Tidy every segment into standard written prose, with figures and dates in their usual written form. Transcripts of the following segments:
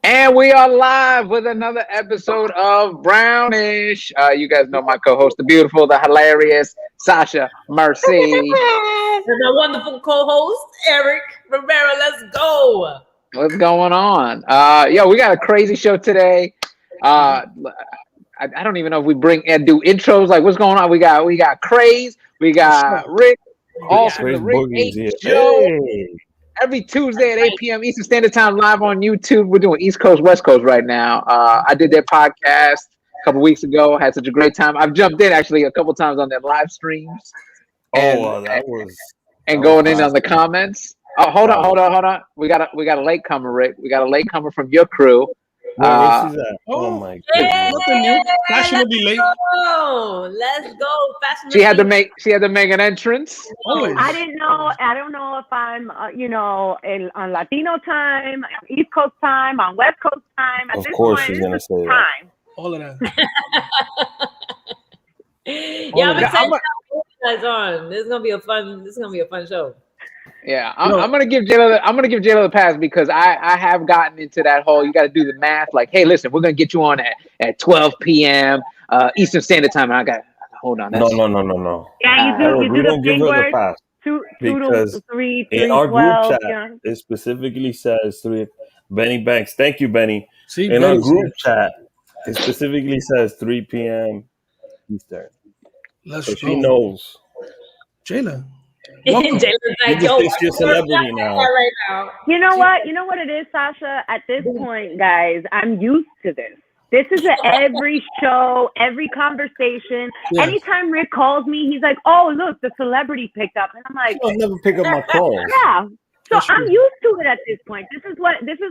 And we are live with another episode of Brownish. You guys know my co-host, the beautiful, the hilarious Sasha Merci. And my wonderful co-host, Erik Rivera. Let's go. What's going on? We got a crazy show today. I don't even know if we bring and do intros. Like, what's going on? We got Craze. We got Rick. All from the Rick 8 show. Hey. Every Tuesday at 8 p.m. Eastern Standard Time, live on YouTube. We're doing East Coast, West Coast right now. I did their podcast a couple weeks ago. Had such a great time. I've jumped in actually a couple times on their live streams. And going in on the comments. Oh, hold on. We got a latecomer, Rick. We got a latecomer from your crew. Where is that? Oh my goodness! Nothing new. Fashionably late. Let's go. She had to make an entrance. Always. I don't know if I'm on Latino time, East Coast time, on West Coast time. Of course she's gonna say time. All of that. Yeah, I'm excited to have you guys on. This is gonna be a fun show. Yeah, I'm gonna give Jaylah the pass because I have gotten into that whole you got to do the math. Like, hey, listen, we're gonna get you on at 12 p.m. Eastern Standard Time, and I got hold on. No. Yeah, we don't give her the pass because in our group chat it specifically says 3. Benny Banks, thank you, Benny. In our group chat, it specifically says 3 p.m. Eastern. So she knows. Jaylah. Jayla's like, yo, you're a celebrity now. Right now. You know what? You know what it is, Sasha? At this point, guys, I'm used to this. This is every show, every conversation. Yes. Anytime Rick calls me, he's like, "Oh, look, the celebrity picked up," and I'm like, "I'll never pick up my calls." Yeah. So I'm used to it at this point. This is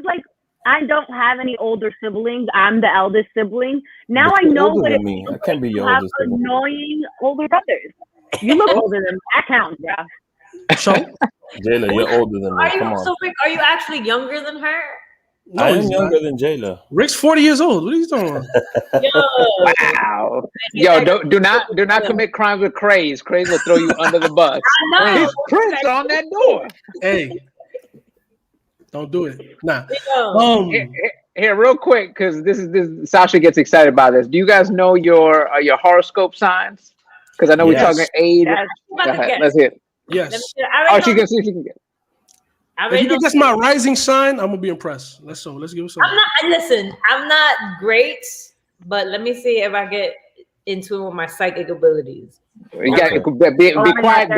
like. I don't have any older siblings. I'm the eldest sibling. Now I know what it means. I can't be your oldest sibling. Annoying older brothers. You look older than me. That counts, bro. So, Jaylah, you're older than me. Come on. So, Rick, are you actually younger than her? No, I am younger than Jaylah. Rick's 40 years old. What are you talking about? Wow. Yo, do not commit crimes with Craze. Craze will throw you under the bus. I know. His prints on that door. Hey. Don't do it. Nah. Here, real quick, because this Sasha gets excited by this. Do you guys know your horoscope signs? Because I know we're talking age. Yes. Let's hear it. Yes. She can see if she can get it. If you can guess my rising sign, I'm gonna be impressed. Let's give it some. I'm not great, but let me see if I get into it with my psychic abilities. You got be quiet.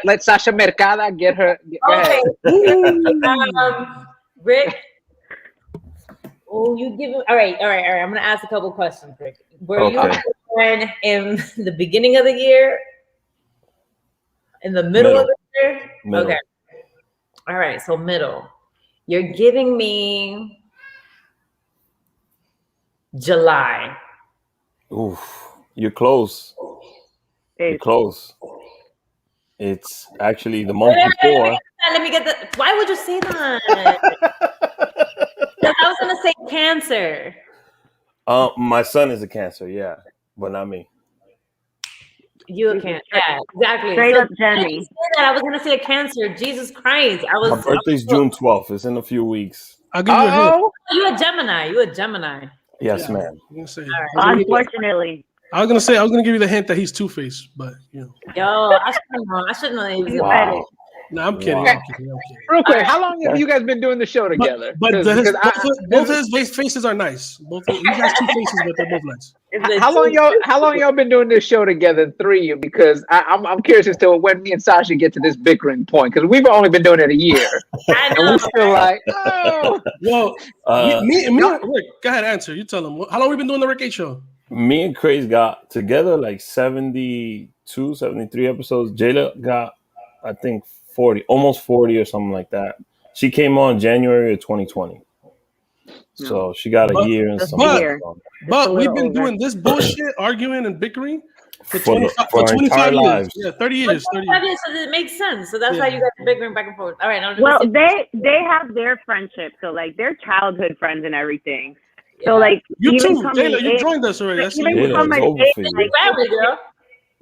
Let Sasha Mercada get her. Okay. Rick. Oh, you give him. All right. I'm gonna ask a couple questions, Rick. Were you born in the beginning of the year? In the middle of the year? Middle. Okay. All right. So middle. You're giving me July. Oof. You're close. You're close. It's actually the month before. Let me get the. Why would you say that? Because I was gonna say Cancer. My son is a Cancer, yeah, but not me. You a Cancer? Yeah, exactly. Straight up Jenny. I was gonna say a Cancer. Jesus Christ! My birthday's June 12th. It's in a few weeks. I'll give you a hint. You a Gemini. Yes, ma'am. Unfortunately. I was gonna give you the hint that he's Two-Faced, but you know. Yo, I should know. He was Wow. No, I'm kidding. Wow. I'm kidding. Real quick, how long have you guys been doing the show together? Both his faces are nice. He has two faces, but they're both nice. How long y'all been doing this show together? 3 years? Because I'm curious as to when me and Sasha get to this bickering point. Because we've only been doing it a year, and we're still like, oh. Well, Rick, go ahead, answer. You tell him. How long we been doing the Rick 8 show? Me and Craze got together like 72, 73 episodes. Jaylah got, I think, 40, almost 40 or something like that. She came on January of 2020. So she got a year and something. But we've been doing this bullshit, arguing and bickering for 25 years. Lives. Yeah, 30 years. 30 years. So it makes sense. So that's how you guys are bickering back and forth. All right. Well, they have their friendship. So, like, they're childhood friends and everything. So, like, you too, Jaylah, you joined us already. Even from my family,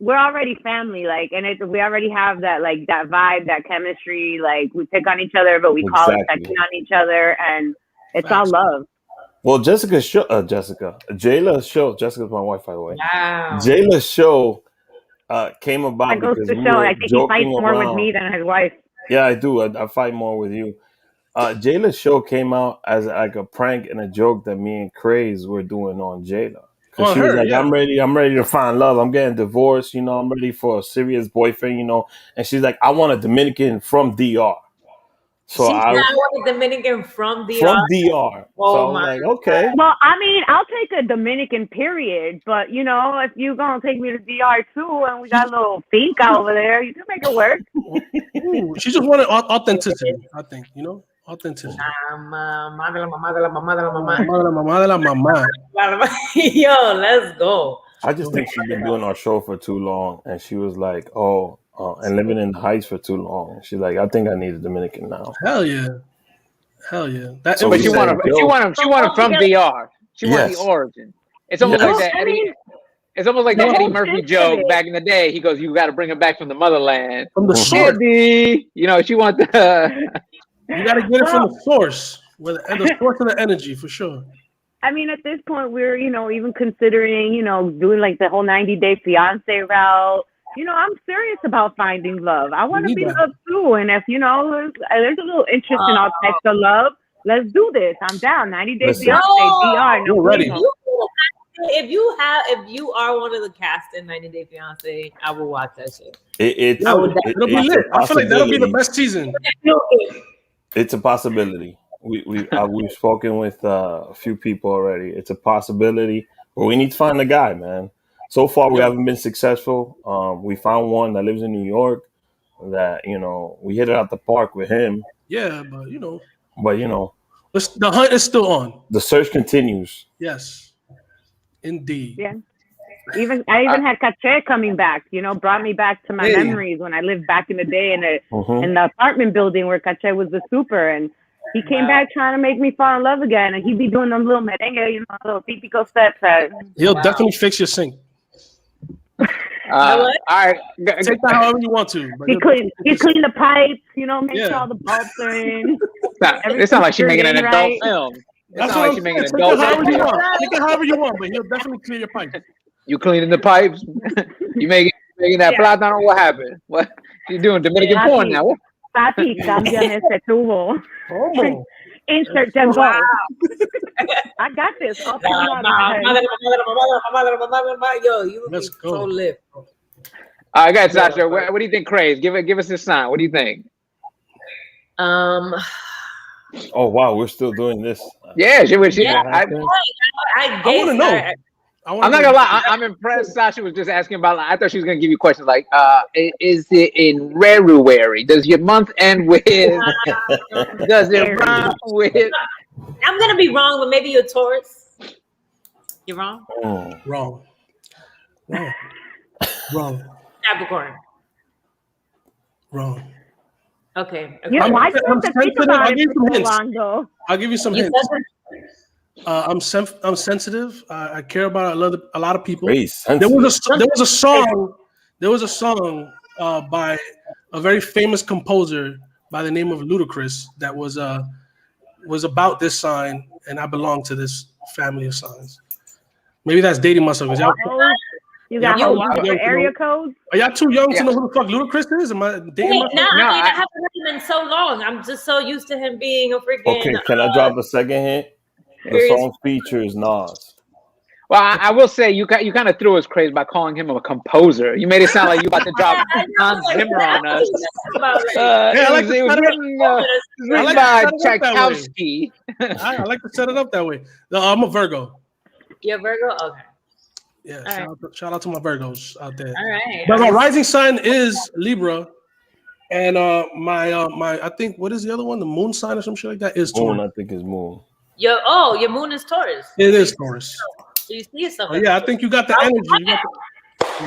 we're already family, like, and we already have that, like, that vibe, that chemistry. Like, we pick on each other, but we call it checking on each other, and it's all love. Well, Jayla's show. Jessica's my wife, by the way. Wow. Jayla's show came about because we were I think he fights more with me than his wife. Yeah, I do. I fight more with you. Jayla's show came out as like a prank and a joke that me and Craze were doing on Jayla. Because she was like, I'm ready to find love. I'm getting divorced, I'm ready for a serious boyfriend, And she's like, I want a Dominican from DR. So I want a Dominican from DR. From DR. Oh, so I'm like, okay. Well, I mean, I'll take a Dominican period, but if you're gonna take me to DR too, and we got a little finca over there, you can make it work. Ooh, she just wanted authenticity, I think. Authenticity. Mamá de la mamá de la mamá de la mamá. Mamá de la mamá. Yo, let's go. I just think she's been doing our show for too long, and she was like, and living in the Heights for too long. She's like, I think I need a Dominican now. Hell yeah. But she want him from DR. She wants the origin. It's almost like that Eddie. It's almost like the Eddie Murphy joke back in the day. He goes, "You got to bring him back from the motherland." From the source. Eddie, she want the. You got to get it from the source, the source of the energy for sure. I mean, at this point, we're even considering doing like the whole 90-day fiance route. I'm serious about finding love. I want to be loved too. And if, there's a little interest in all types of love, let's do this. I'm down. 90-day fiance, DR. No, ready. If you are one of the cast in 90 Day Fiance, I will watch that shit. It'll be lit. I feel like that'll be the best season. It's a possibility. We've spoken with a few people already. It's a possibility, but we need to find a guy, man. So far, we haven't been successful. We found one that lives in New York. That we hit it out the park with him. Yeah, but the hunt is still on. The search continues. Yes, indeed. Yeah. I even had Cache coming back. Brought me back to my memories when I lived back in the day in the apartment building where Cache was the super, and he came back trying to make me fall in love again, and he'd be doing them little merengue, little típico steps. He'll definitely fix your sink. All right, take that however you want to. He clean the pipes, make sure all the bulbs are in. It's not like she's making an adult film. That's not like she's making an adult film. Take it however you want, but he'll definitely clean your pipes. You cleaning the pipes? You making that plátano? What happened? What you doing? Dominican porn now? What? Papi, cambian ese tubo. Oh. Insert them balls. I got this. Yo, you look so lit. I got Sasha. What do you think, Craze? Give us this sign. What do you think? Oh wow, we're still doing this. Yeah, I want to know. I'm not gonna lie. I'm impressed. Sasha was just asking about. I thought she was gonna give you questions like, "Is it in February? Does your month end with? Does it rhyme with?" I'm gonna be wrong, but maybe you're Taurus. You're wrong. Wrong. Capricorn. Wrong. Okay. Why do you have to think about it for so long, though? I'll give you some hints. I'm sensitive. I care about a lot of people. There was a song by a very famous composer by the name of Ludacris that was about this sign, and I belong to this family of signs. Maybe that's dating myself. You got your area code? Are y'all too young to know who the fuck Ludacris is? Am I dating myself? No, I haven't heard him in so long. I'm just so used to him being a freaking. Okay, can I drop a second hint? The song features Nas. Well, I will say you kind of threw us crazy by calling him a composer. You made it sound like you about to drop Hans Zimmer on us. It was written by Tchaikovsky. I like to set it up that way. No, I'm a Virgo. You're a Virgo? Okay. Yeah, shout out to my Virgos out there. All right. But my rising sign is Libra, and my I think what is the other one? The moon sign or some shit like that is Taurus. Moon, I think is Moon. Your moon is Taurus. It is Taurus. So you see yourself. Yeah, I think you got the energy. Yes,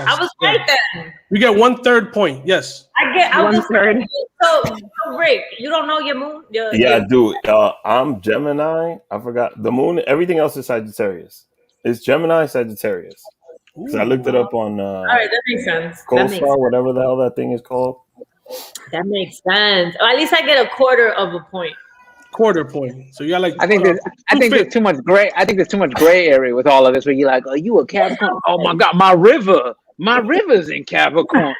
I was right then. You get 1/3 point. Yes. I was 1/3. So Rick, you don't know your moon? I do. I'm Gemini. I forgot the moon. Everything else is Sagittarius. It's Gemini, Sagittarius. Because I looked it up on all right, that makes sense. CoStar, whatever the hell that thing is called. That makes sense. Or at least I get a quarter of a point. Quarter point. So you're like, I think there's too much gray. I think there's too much gray area with all of this. Where you're like, "Are you a Capricorn? Oh my God, my river's in Capricorn."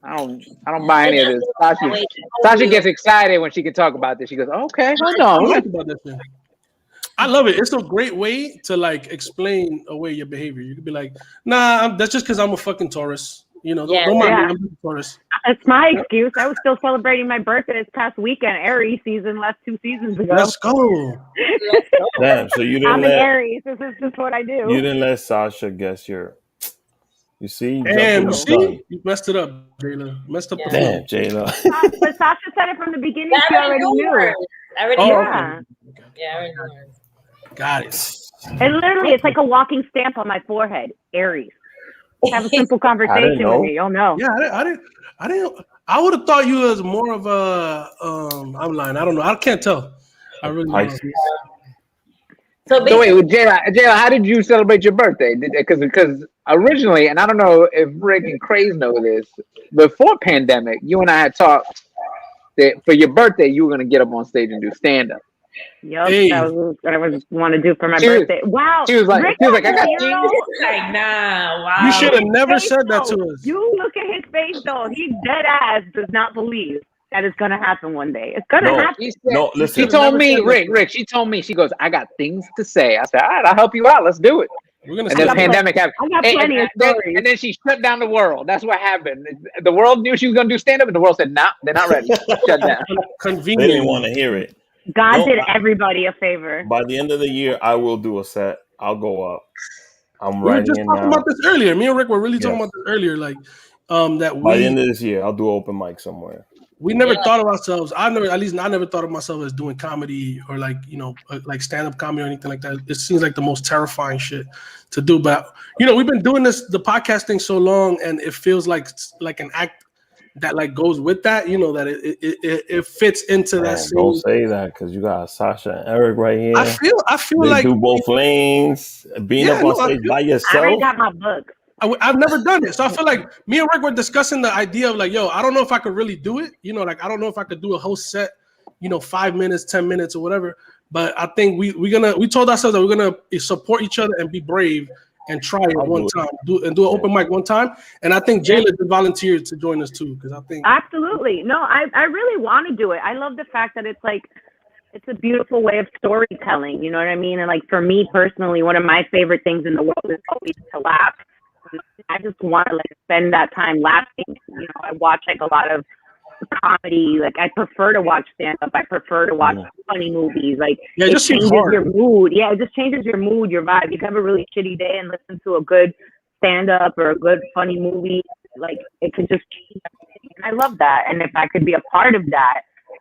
I don't buy any of this. Sasha gets excited when she can talk about this. She goes, "Okay, hold on." I love it. It's a great way to like explain away your behavior. You could be like, "Nah, that's just because I'm a fucking Taurus." You know, don't mind me. I'm a Taurus. It's my excuse. I was still celebrating my birthday this past weekend, Aries season, last 2 seasons ago. Let's go. Damn, so you didn't I'm an Aries. This is just what I do. You didn't let Sasha guess your. You see? Damn, you messed it up, Jaylah. Messed up the flow. Damn, Jaylah. But Sasha said it from the beginning. She already knew. I already knew. Yeah, I already knew. Got it. And literally, it's like a walking stamp on my forehead. Aries. Have a simple conversation with me. You'll know. Yeah, I didn't. I would have thought you was more of a. I'm lying. I don't know. I can't tell. I really don't know. So wait, Jaylah, how did you celebrate your birthday? Because originally, and I don't know if Rick and Craze know this, before pandemic, you and I had talked that for your birthday you were going to get up on stage and do stand up. Yep, that was what I was want to do for my birthday. Wow, she was like, I got you. Like, nah, wow. You should have never said that to us. You look at his face though; he dead ass does not believe that it's gonna happen one day. It's gonna happen. Listen. She told me, Rick. She told me, she goes, I got things to say. I said, all right, I'll help you out. Let's do it. And then the pandemic happened. I got plenty of stories. And then she shut down the world. That's what happened. The world knew she was gonna do stand up, and the world said, nah, they're not ready. Shut down. Convenient. They didn't want to hear it. God did everybody a favor. By the end of the year, I will do a set. I'll go up. We were just talking about this earlier. Me and Rick were really talking about this earlier. Like, that by the end of this year, I'll do open mic somewhere. We never thought of ourselves. I never thought of myself as doing comedy or like, you know, like stand-up comedy or anything like that. It seems like the most terrifying shit to do. But, you know, we've been doing the podcasting so long, and it feels like an act that like goes with that, you know, that it fits into that scene. Don't say that because you got Sasha and Eric right here. I feel they like do both lanes. Being up on stage by yourself. I already got my book. I've never done it, so I feel like me and Rick were discussing the idea of like, yo, I don't know if I could really do it. You know, like I don't know if I could do a whole set, you know, 5 minutes, 10 minutes, or whatever. But I think we told ourselves that we're gonna support each other and be brave and try it one time, do an open mic one time. And I think Jaylah did volunteer to join us too, because I think absolutely no, I really want to do it. I love the fact that it's like it's a beautiful way of storytelling. You know what I mean? And like for me personally, one of my favorite things in the world is always to laugh. I just want to like spend that time laughing. You know, I watch like a lot of comedy. Like I prefer to watch stand up. I prefer to watch funny movies. Like it changes your mood. Yeah, it just changes your mood, your vibe. You can have a really shitty day and listen to a good stand up or a good funny movie. Like it could just change everything. I love that. And if I could be a part of that,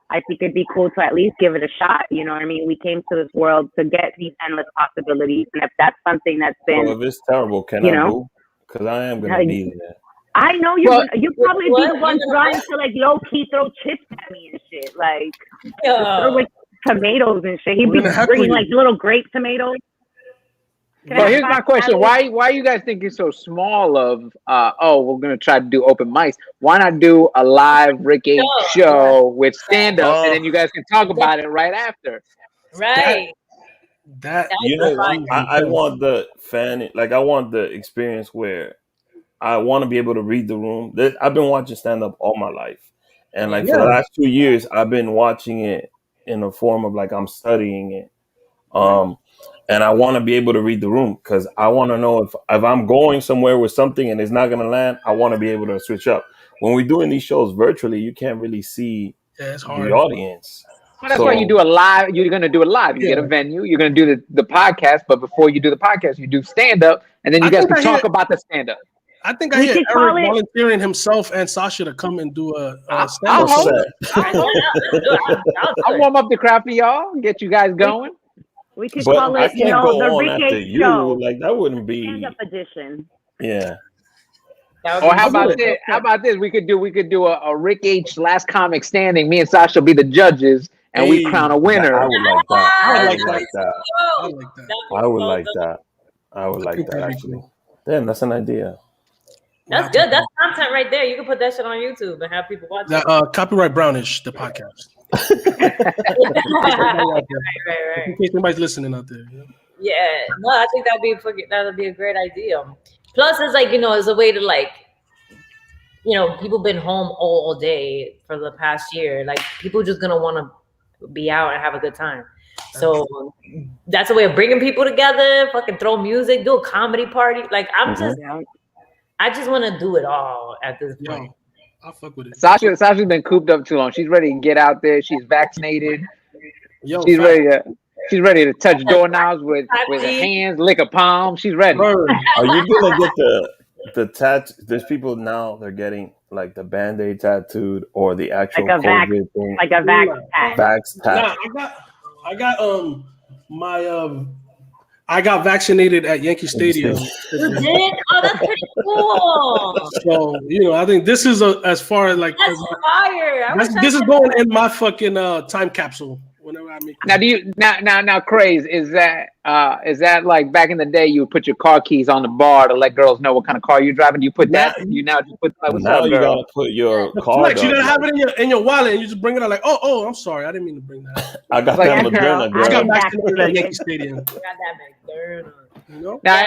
I think it'd be cool to at least give it a shot. You know what I mean? We came to this world to get these endless possibilities. And if that's something that's been, if it's terrible, can I do? Because I am gonna be there. I know you probably be the one trying to like low key throw chips at me and shit, like throw like tomatoes and shit. He'd be bringing like little grape tomatoes. Well, here's my question: Why you guys think it's so small? Of we're gonna try to do open mics. Why not do a live Rick H show with stand up, and then you guys can talk about it right after? Right. That you know, I want the fan, like I want the experience where I want to be able to read the room. I've been watching stand up all my life, and like for the last 2 years, I've been watching it in a form of like I'm studying it, and I want to be able to read the room because I want to know if I'm going somewhere with something and it's not going to land. I want to be able to switch up. When we're doing these shows virtually, you can't really see the audience. Well, that's why you do a live. You're going to do it live. You get a venue. You're going to do the podcast. But before you do the podcast, you do stand up, and then you guys can talk about the stand up. I think I hear Eric volunteering himself and Sasha to come and do a stand up set. I'll warm up the crowd for y'all. Get you guys going. We could call it, you know, the Rick H show. Like that wouldn't be stand up edition. Yeah. Or how about this? How about this? We could do a Rick H last comic standing. Me and Sasha will be the judges, and we crown a winner. I would like that. I would like that. I would like that. I would like that actually. Cool. Damn, that's an idea. That's good. That's content right there. You can put that shit on YouTube and have people watch it. Copyright Brownish, the podcast. right. In case anybody's listening out there. Yeah. No, I think that'd be a great idea. Plus, it's like, it's a way to like, people been home all day for the past year. Like, people just gonna want to be out and have a good time. So that's a way of bringing people together. Fucking throw music, do a comedy party. Like, I just want to do it all at this point. I'll fuck with it. Sasha's been cooped up too long. She's ready to get out there. She's vaccinated. She's ready to touch doorknobs with her hands, lick a palm. She's ready. Are you gonna get the tattoo? There's people now, they're getting like the Band-Aid tattooed or the actual COVID thing. Like a vax tat. I got vaccinated at Yankee Stadium. You did? Oh, that's pretty cool. So, I think this is as far as like that's fire. This is going in my fucking time capsule. Whenever I make now Craze, is that like back in the day you would put your car keys on the bar to let girls know what kind of car you're driving? Do you put that? You now just put like, what's up, you girl? gotta put your car. Like, you don't have it in your wallet and you just bring it out like, oh, I'm sorry, I didn't mean to bring that. I got that Moderna, girl. I got vaccinated at Yankee Stadium. Got that Moderna. Now,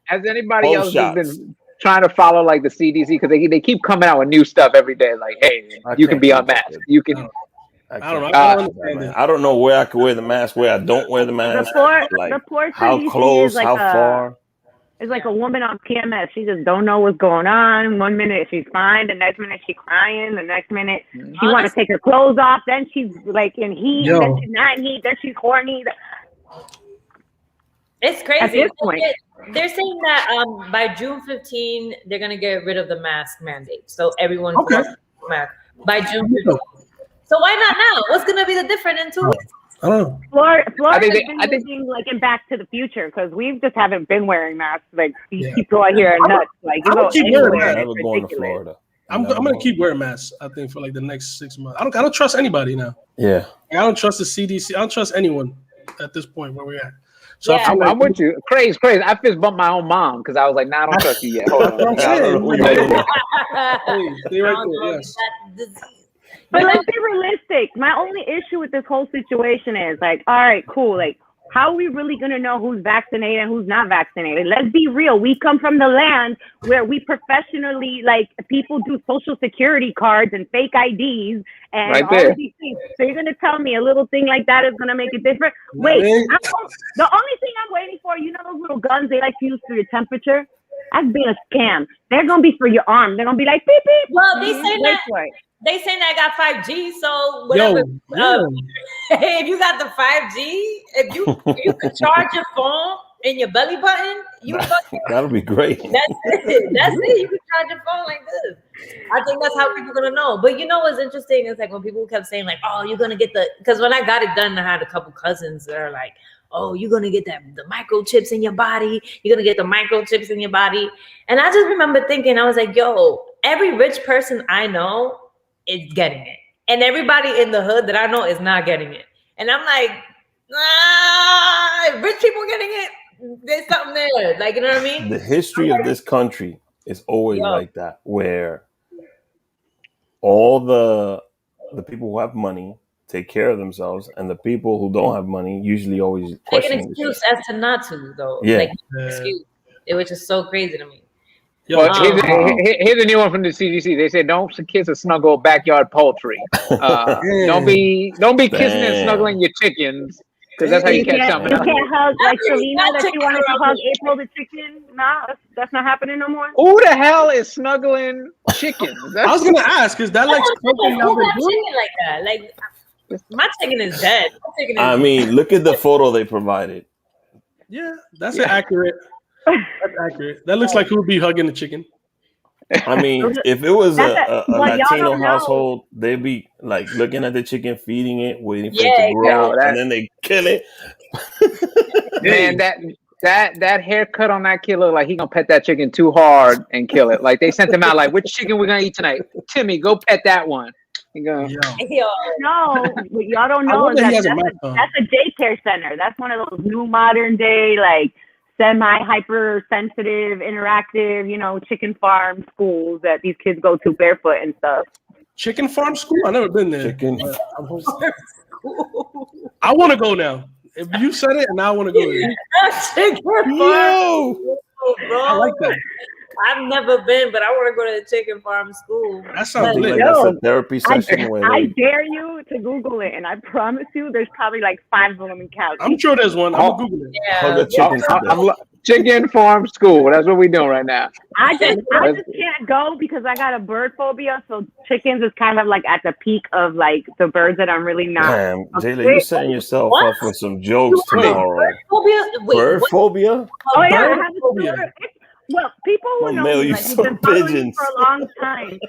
has anybody else just been trying to follow like the CDC because they keep coming out with new stuff every day? Like, hey, you can be unmasked. You can. I don't know. I don't know where I can wear the mask, where I don't wear the mask. The poor how close, like how far. It's like a woman on PMS. She just don't know what's going on. 1 minute she's fine, the next minute she's crying, the next minute she want to take her clothes off. Then she's like in heat, then she's not in heat, then she's horny. It's crazy. At this point. They're saying that by June 15, they're gonna get rid of the mask mandate, so everyone's mask by June 15. So why not now? What's gonna be the difference in 2 weeks? I don't know. Florida's been looking like in Back to the Future because we just haven't been wearing masks. Like these people out here are nuts. Like you go anywhere, I'm never going to Florida. I'm gonna keep wearing masks. I think for like the next 6 months. I don't trust anybody now. Yeah. I don't trust the CDC. I don't trust anyone at this point where we're at. So I'm with you. Crazy. I fist bumped my own mom because I was like, I don't trust you yet. Hold on. Stay right there. Yes. But let's be realistic. My only issue with this whole situation is like, all right, cool. Like, how are we really going to know who's vaccinated and who's not vaccinated? Let's be real. We come from the land where we professionally, like, people do social security cards and fake IDs and all of these things. So you're going to tell me a little thing like that is going to make it different? Wait, the only thing I'm waiting for, those little guns they like to use for your temperature? That's being a scam. They're going to be for your arm. They're going to be like, beep, beep. Well, they say that. They saying I got 5G, so whatever. If you got the 5G, if you could charge your phone in your belly button, that'll be great. That's it. You can charge your phone like this. I think that's how people are gonna know. But what's interesting is like when people kept saying like, "Oh, you're gonna get because when I got it done, I had a couple cousins that are like, "Oh, you're gonna get the microchips in your body. You're gonna get the microchips in your body." And I just remember thinking, I was like, "Yo, every rich person I know is getting it, and everybody in the hood that I know is not getting it." And I'm like, rich people getting it, there's something there. Like, you know what I mean? The history of this country is always like that, where all the people who have money take care of themselves, and the people who don't have money usually always take an excuse as to not to, though. Excuse, which is so crazy to me. Well, here's a new one from the CDC. They said don't kiss or snuggle backyard poultry. Don't be kissing and snuggling your chickens because that's how you catch something. You can't hug like Selena that she wanted to hug April the chicken. Nah, that's not happening no more. Who the hell is snuggling chickens? I was gonna ask, is that like something chicken like that? Like my chicken is dead. I mean, look at the photo they provided. Yeah, that's accurate. That's accurate. That looks like who would be hugging the chicken. I mean, if it was a Latino household, they'd be like looking at the chicken, feeding it, waiting for it to grow, and then they kill it. Man, that haircut on that kid look like he gonna pet that chicken too hard and kill it. Like they sent him out like, which chicken we gonna eat tonight? Timmy, go pet that one. Yo. No, what y'all don't know is that's a daycare center. That's one of those new modern day, like semi-hypersensitive, interactive, chicken farm schools that these kids go to barefoot and stuff. Chicken farm school? I've never been there. Chicken. I want to go now. If you said it, and I want to go there. Chicken farm. I like that. I've never been, but I want to go to the chicken farm school. That sounds like that's a therapy session. I dare you to Google it, and I promise you, there's probably like 5 of them in Cali. I'm sure there's one. I'm gonna Google it. Yeah. Chicken farm school. That's what we're doing right now. I just can't go because I got a bird phobia. So chickens is kind of like at the peak of like the birds that I'm really not. Damn, Jaylah, you're setting yourself up for some jokes tomorrow. Bird phobia? Bird phobia? Oh yeah, I have a phobia. Well, people who know me, like, who've been following me for a long time,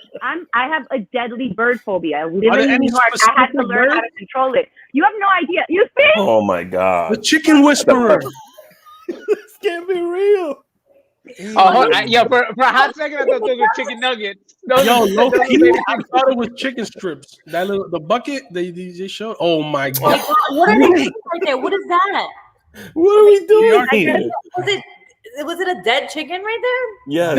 I have a deadly bird phobia. Living in New York, I had to learn how to control it. You have no idea. You see? Oh my God. The chicken whisperer. This can't be real. For a hot second, I thought those were chicken nuggets. Low key, I thought it was chicken strips. The bucket they just showed. Oh my God. What are they doing right there? What is that? What are we doing here? Was it a dead chicken right there? Yeah.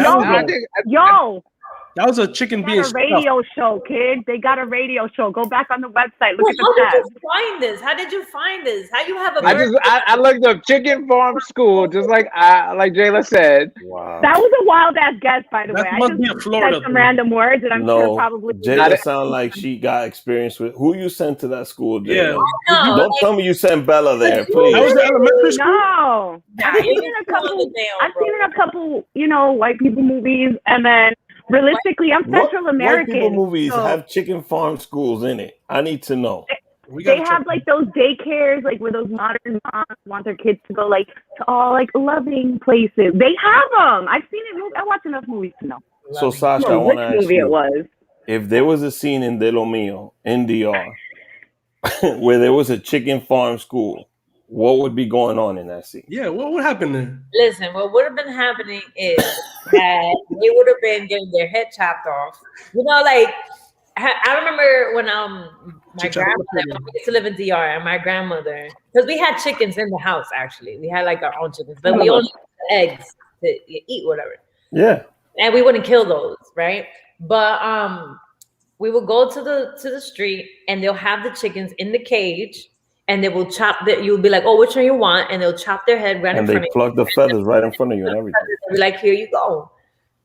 That was a chicken being a radio show, kid. They got a radio show. Go back on the website. Look at the tab. How did you find this? How did you find this? How you have a I looked up chicken farm school, just like Jaylah said. Wow. That was a wild ass guess, by the way. That must be in Florida. Said some random words, and I'm sure probably. Jaylah sound like she got experience with who you sent to that school. Jaylah. Yeah. Don't tell me you sent Bella there, please. That was the elementary school. No. I've seen in a couple, white people movies, and then. Realistically, I'm Central American. White people movies have chicken farm schools in it. I need to know. They have like those daycares, like where those modern moms want their kids to go, like to all like loving places. They have them. I've seen it. I watch enough movies to know. So Sasha, I want to ask movie you, it was. If there was a scene in De Lo Mio in DR where there was a chicken farm school, what would be going on in that scene? Yeah, what would happen there? Listen, what would have been happening is that they would have been getting their head chopped off. I remember when my grandmother, when we used to live in DR, and my grandmother, because we had chickens in the house, actually. We had like our own chickens, but we only had eggs to eat, whatever. Yeah. And we wouldn't kill those, right? But we would go to the street, and they'll have the chickens in the cage. And they will chop that. You'll be like, "Oh, which one you want?" And they'll chop their head right in front of you. And they pluck the feathers right in front of you and everything. They'll be like, "Here you go."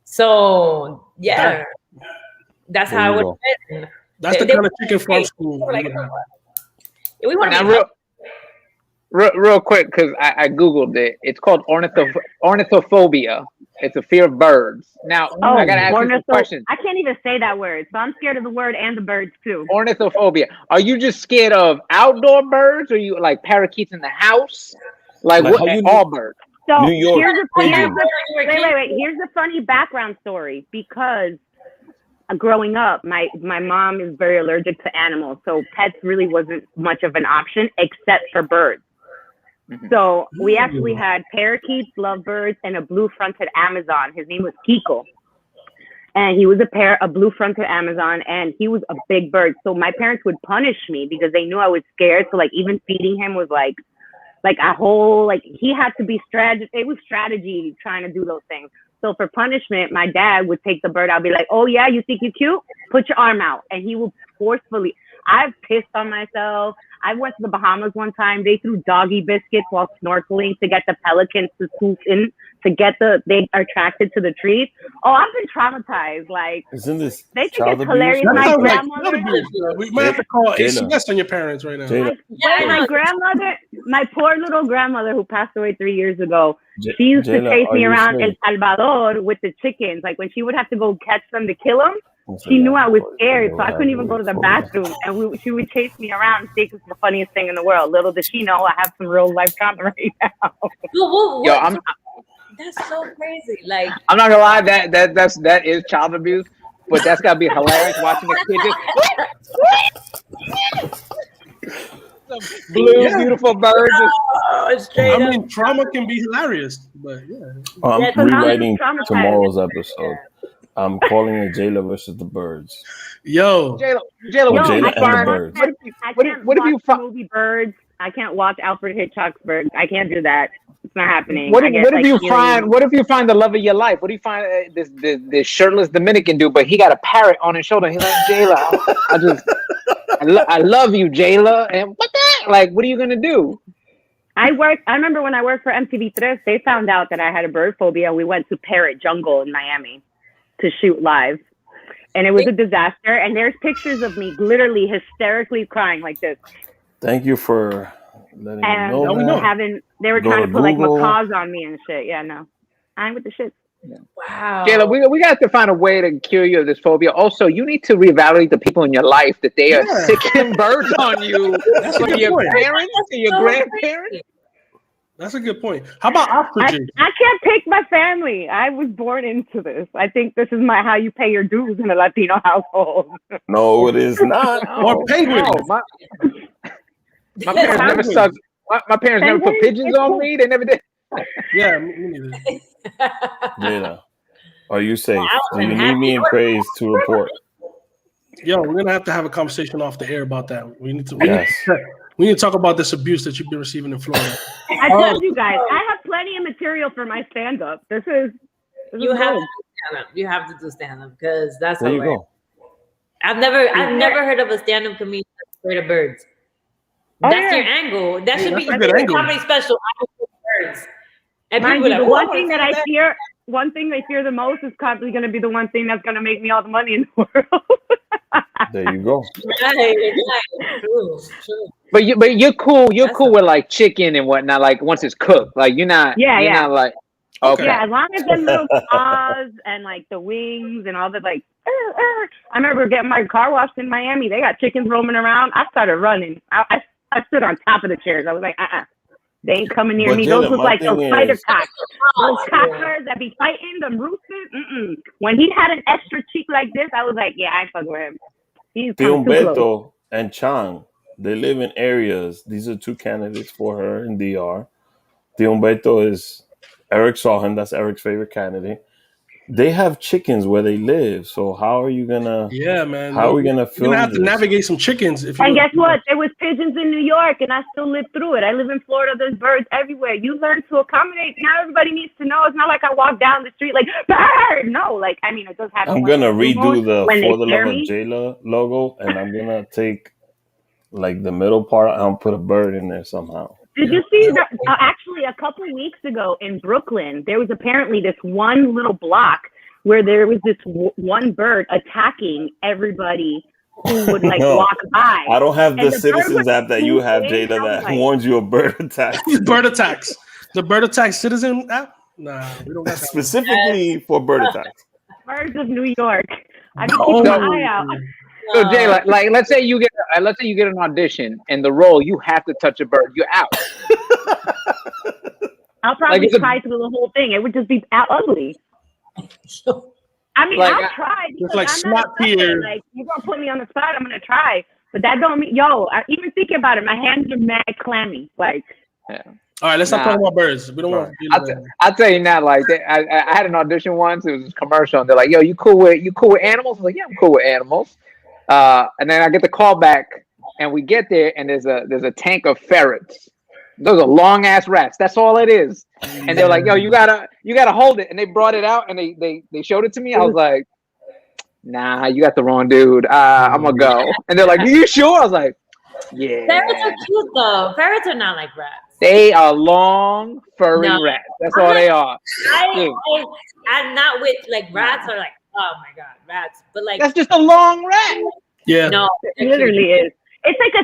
So yeah, that's how it would have been. That's the kind of chicken farm school. We want to real quick because I googled it. It's called ornithophobia. It's a fear of birds. Now I gotta ask you some questions. I can't even say that word, so I'm scared of the word and the birds too. Ornithophobia. Are you just scared of outdoor birds, or you like parakeets in the house? Like what? All birds. So New York. Here's the funny background story. Because growing up, my mom is very allergic to animals, so pets really wasn't much of an option except for birds. So we actually had parakeets, lovebirds, and a blue-fronted Amazon. His name was Kiko. And he was a blue-fronted Amazon, and he was a big bird. So my parents would punish me because they knew I was scared. So like even feeding him was like a whole, like he had to be it was strategy trying to do those things. So for punishment, my dad would take the bird. I'll be like, "Oh yeah, you think you're cute? Put your arm out." And he will forcefully. I've pissed on myself. I went to the Bahamas one time. They threw doggy biscuits while snorkeling to get the pelicans to swoop in they are attracted to the trees. Oh, I've been traumatized. Like, isn't this they think it's hilarious. My grandmother. We might have to call ACS on your parents right now. My grandmother, my poor little grandmother who passed away 3 years ago, she used to chase me around El Salvador with the chickens. Like when she would have to go catch them to kill them. She knew I was scared, so I couldn't even go to the bathroom. And she would chase me around and think it's the funniest thing in the world. Little did she know I have some real life trauma right now. That's so crazy. Like I'm not gonna lie, that is child abuse, but that's gotta be hilarious watching a kid just beautiful birds. Trauma can be hilarious, but yeah. I'm rewriting tomorrow's episode. I'm calling it Jaylah versus the Birds. Yo, Jaylah, what if you find movie Birds? I can't watch Alfred Hitchcock's Birds. I can't do that. It's not happening. What if you find the love of your life? What do you find this shirtless Dominican dude, but he got a parrot on his shoulder? He's like, Jaylah, I love you, Jaylah. And what that? Like, what are you gonna do? I remember when I worked for MTV3, they found out that I had a bird phobia, and we went to Parrot Jungle in Miami to shoot live. And it was a disaster. And there's pictures of me literally hysterically crying like this. Thank you for letting me know. They were trying to put like macaws on me and shit. Yeah, no. I'm with the shit. Yeah. Wow. Jaylah, we got to find a way to cure you of this phobia. Also, you need to reevaluate the people in your life that they are sicking birds on you. From your parents to your grandparents. That's a good point. How about ostriches? I can't pick my family. I was born into this. I think this is how you pay your dues in a Latino household. No, it is not. Or penguins. No, my parents never sucked. My parents never put pigeons on me. They never did. Yeah, me neither. Jaylah, are you safe? Do you need me in Craze to report? Yo, we're gonna have to have a conversation off the air about that. We need to talk about this abuse that you've been receiving in Florida. I told you guys, I have plenty of material for my stand-up. You have to do stand-up because that's there hilarious. I've never heard of a stand-up comedian that's afraid of birds. That's your angle. That should be your comedy special. Birds. And mind you, the one thing I fear the most is probably going to be the one thing that's going to make me all the money in the world. There you go. Right. True. But you're cool. You're cool with like chicken and whatnot. Like once it's cooked, like you're not. You're not like. Okay. Yeah, as long as the little paws and like the wings and all the like. I remember getting my car washed in Miami. They got chickens roaming around. I started running. I stood on top of the chairs. I was like, they ain't coming near me. Those look like those spider cocks. Those cockers that be fighting them roosters. When he had an extra cheek like this, I was like, yeah, I ain't fucking with him. He's Humberto and Chang, they live in areas. These are two candidates for her in DR. Humberto is Eric saw him. That's Eric's favorite candidate. They have chickens where they live. So how are you gonna? Yeah, man. How are we gonna film? You're gonna have to navigate some chickens. And guess what? There was pigeons in New York, and I still lived through it. I live in Florida. There's birds everywhere. You learn to accommodate. Now everybody needs to know. It's not like I walk down the street like bird. No, like I mean, it does happen. I'm gonna redo the For the Love of Jaylah logo, and I'm gonna take like the middle part and put a bird in there somehow. Did you see that? Actually, a couple weeks ago in Brooklyn, there was apparently this one little block where there was this one bird attacking everybody who would like walk by. I don't have the Citizens app that you have, Jaylah, that warns you of bird attacks. Bird attacks. The Bird Attack Citizen app? Nah, we don't got that specifically for bird attacks. Birds of New York. I can keep my eye out. So Jaylah, like let's say you get an audition and the role you have to touch a bird, you're out. I'll probably try through the whole thing. It would just be ugly. I mean, I'll try. It's like snot here. Like you're gonna put me on the spot, I'm gonna try. But that don't mean even thinking about it, my hands are mad clammy. Like all right, let's not talk about birds. We don't want I'll tell you now, like I had an audition once, it was a commercial, and they're like, yo, you cool with animals? I was like, yeah, I'm cool with animals. And then I get the call back, and we get there, and there's a tank of ferrets. Those are long ass rats. That's all it is. And they're like, "Yo, you gotta hold it." And they brought it out, and they showed it to me. I was like, "Nah, you got the wrong dude. I'm gonna go." And they're like, "Are you sure?" I was like, "Yeah." Ferrets are cute though. Ferrets are not like rats. They are long, furry rats. That's all they are. I'm not with like rats are like, oh my god, rats. But like that's just a long rat. Yeah. No, it literally is. It's like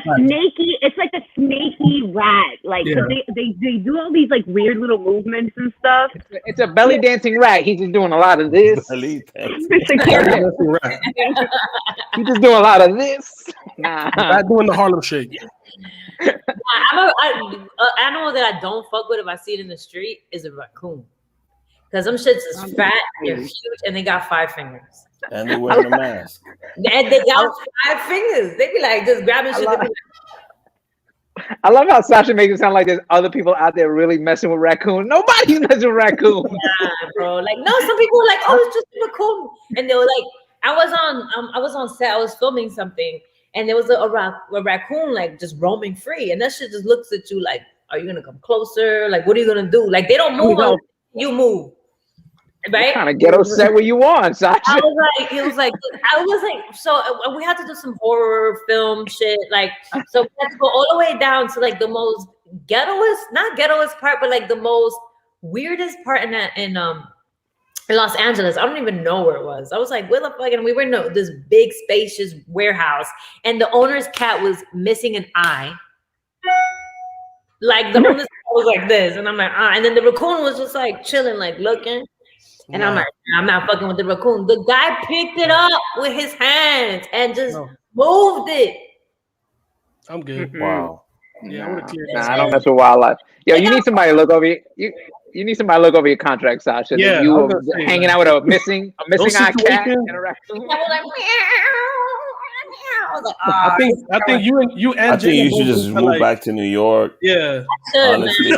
a snaky rat. Like they do all these like weird little movements and stuff. It's a belly dancing rat. He's just doing a lot of this. Belly dancing. He's just doing a lot of this. Not doing the Harlem Shake. I'm an animal that I don't fuck with if I see it in the street is a raccoon. Because them shits is fat, they're huge, and they got 5 fingers. And they're wearing a mask. And they got 5 fingers. They be like just grabbing shit. I love how Sasha makes it sound like there's other people out there really messing with raccoons. Nobody's messing with raccoons. bro. Like, no, some people were like, oh, it's just a raccoon. And they were like, I was on set, I was filming something, and there was a raccoon like just roaming free. And that shit just looks at you like, are you gonna come closer? Like, what are you gonna do? Like, they don't move, you move. Right? What kind of ghetto set were you on, Sasha? I was like, so we had to do some horror film shit. Like, so we had to go all the way down to like the most not ghettoest part, but like the most weirdest part in Los Angeles. I don't even know where it was. I was like, where the fuck? And we were in this big spacious warehouse, and the owner's cat was missing an eye. Like the owner's cat was like this, and I'm like, and then the raccoon was just like chilling, like looking. And I'm like, I'm not fucking with the raccoon. The guy picked it up with his hands and just moved it. I'm good. Wow. Yeah, I would have cleared I don't mess with wildlife. Yo, you need somebody to look over you. You need somebody to look over your contract, Sasha. Yeah, you were hanging out with a missing eye cat and a raccoon. I was like, meow. I think you and I think you should just move back to New York. Yeah. Honestly.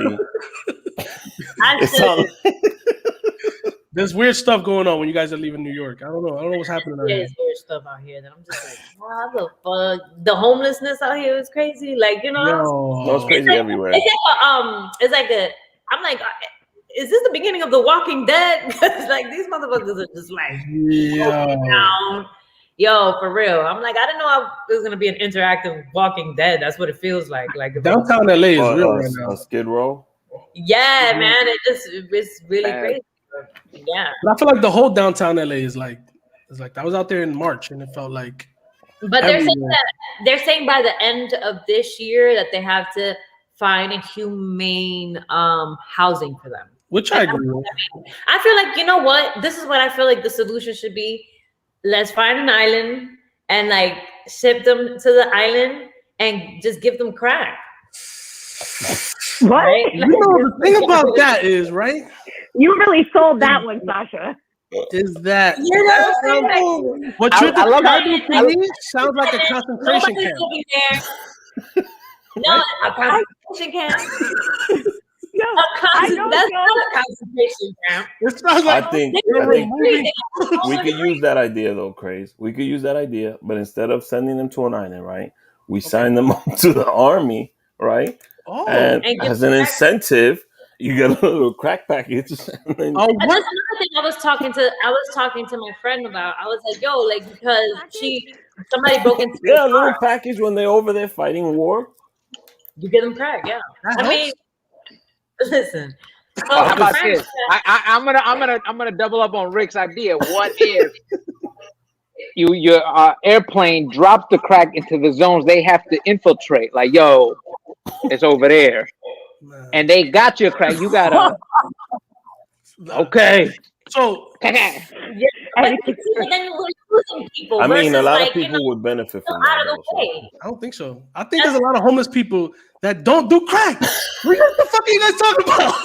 There's weird stuff going on when you guys are leaving New York. I don't know what's happening. There's weird stuff out here that I'm just like, wow, the fuck. The homelessness out here is crazy. Like, you know, no, it's crazy everywhere. I'm like, is this the beginning of The Walking Dead? Because like these motherfuckers are just like, down. Yo, for real. I'm like, I didn't know it was gonna be an interactive Walking Dead. That's what it feels like. Like downtown LA is real right now. Skid Row. Yeah, man. It's really crazy. Yeah. But I feel like the whole downtown LA is like I was out there in March and it felt like. But they're saying by the end of this year that they have to find a humane housing for them. Which I agree with. I feel like, you know what? This is what I feel like the solution should be. Let's find an island and like ship them to the island and just give them crack. What? Right? You know, the thing about that is, right? You really sold that one, Sasha. Is that what you're describing to me sounds like a concentration camp. No, a concentration camp. That's not a concentration camp. It sounds like I think we could use that idea though, Craze. We could use that idea, but instead of sending them to an island, right? We sign them up to the army, right? And as an incentive, you get a little crack package. That's another thing I was talking to my friend about. I was like, yo, like because somebody broke into a little package when they're over there fighting war. You get them crack, yeah. I mean, listen. How about this? I'm gonna double up on Rick's idea. What if your airplane drops the crack into the zones they have to infiltrate? Like, yo, it's over there, and they got your crack. You gotta. Okay. So. Then you're losing people. I mean, a lot of people would benefit from that. I don't think so. I think there's a lot of homeless people that don't do crack. What the fuck are you guys talking about?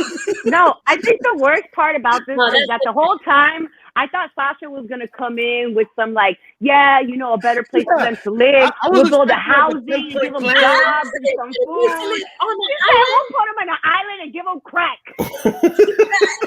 No, I think the worst part about this is that the whole time I thought Sasha was gonna come in with some like, a better place for them to live. We'll build a housing, give them jobs and some food. We'll put them on an island and give them crack.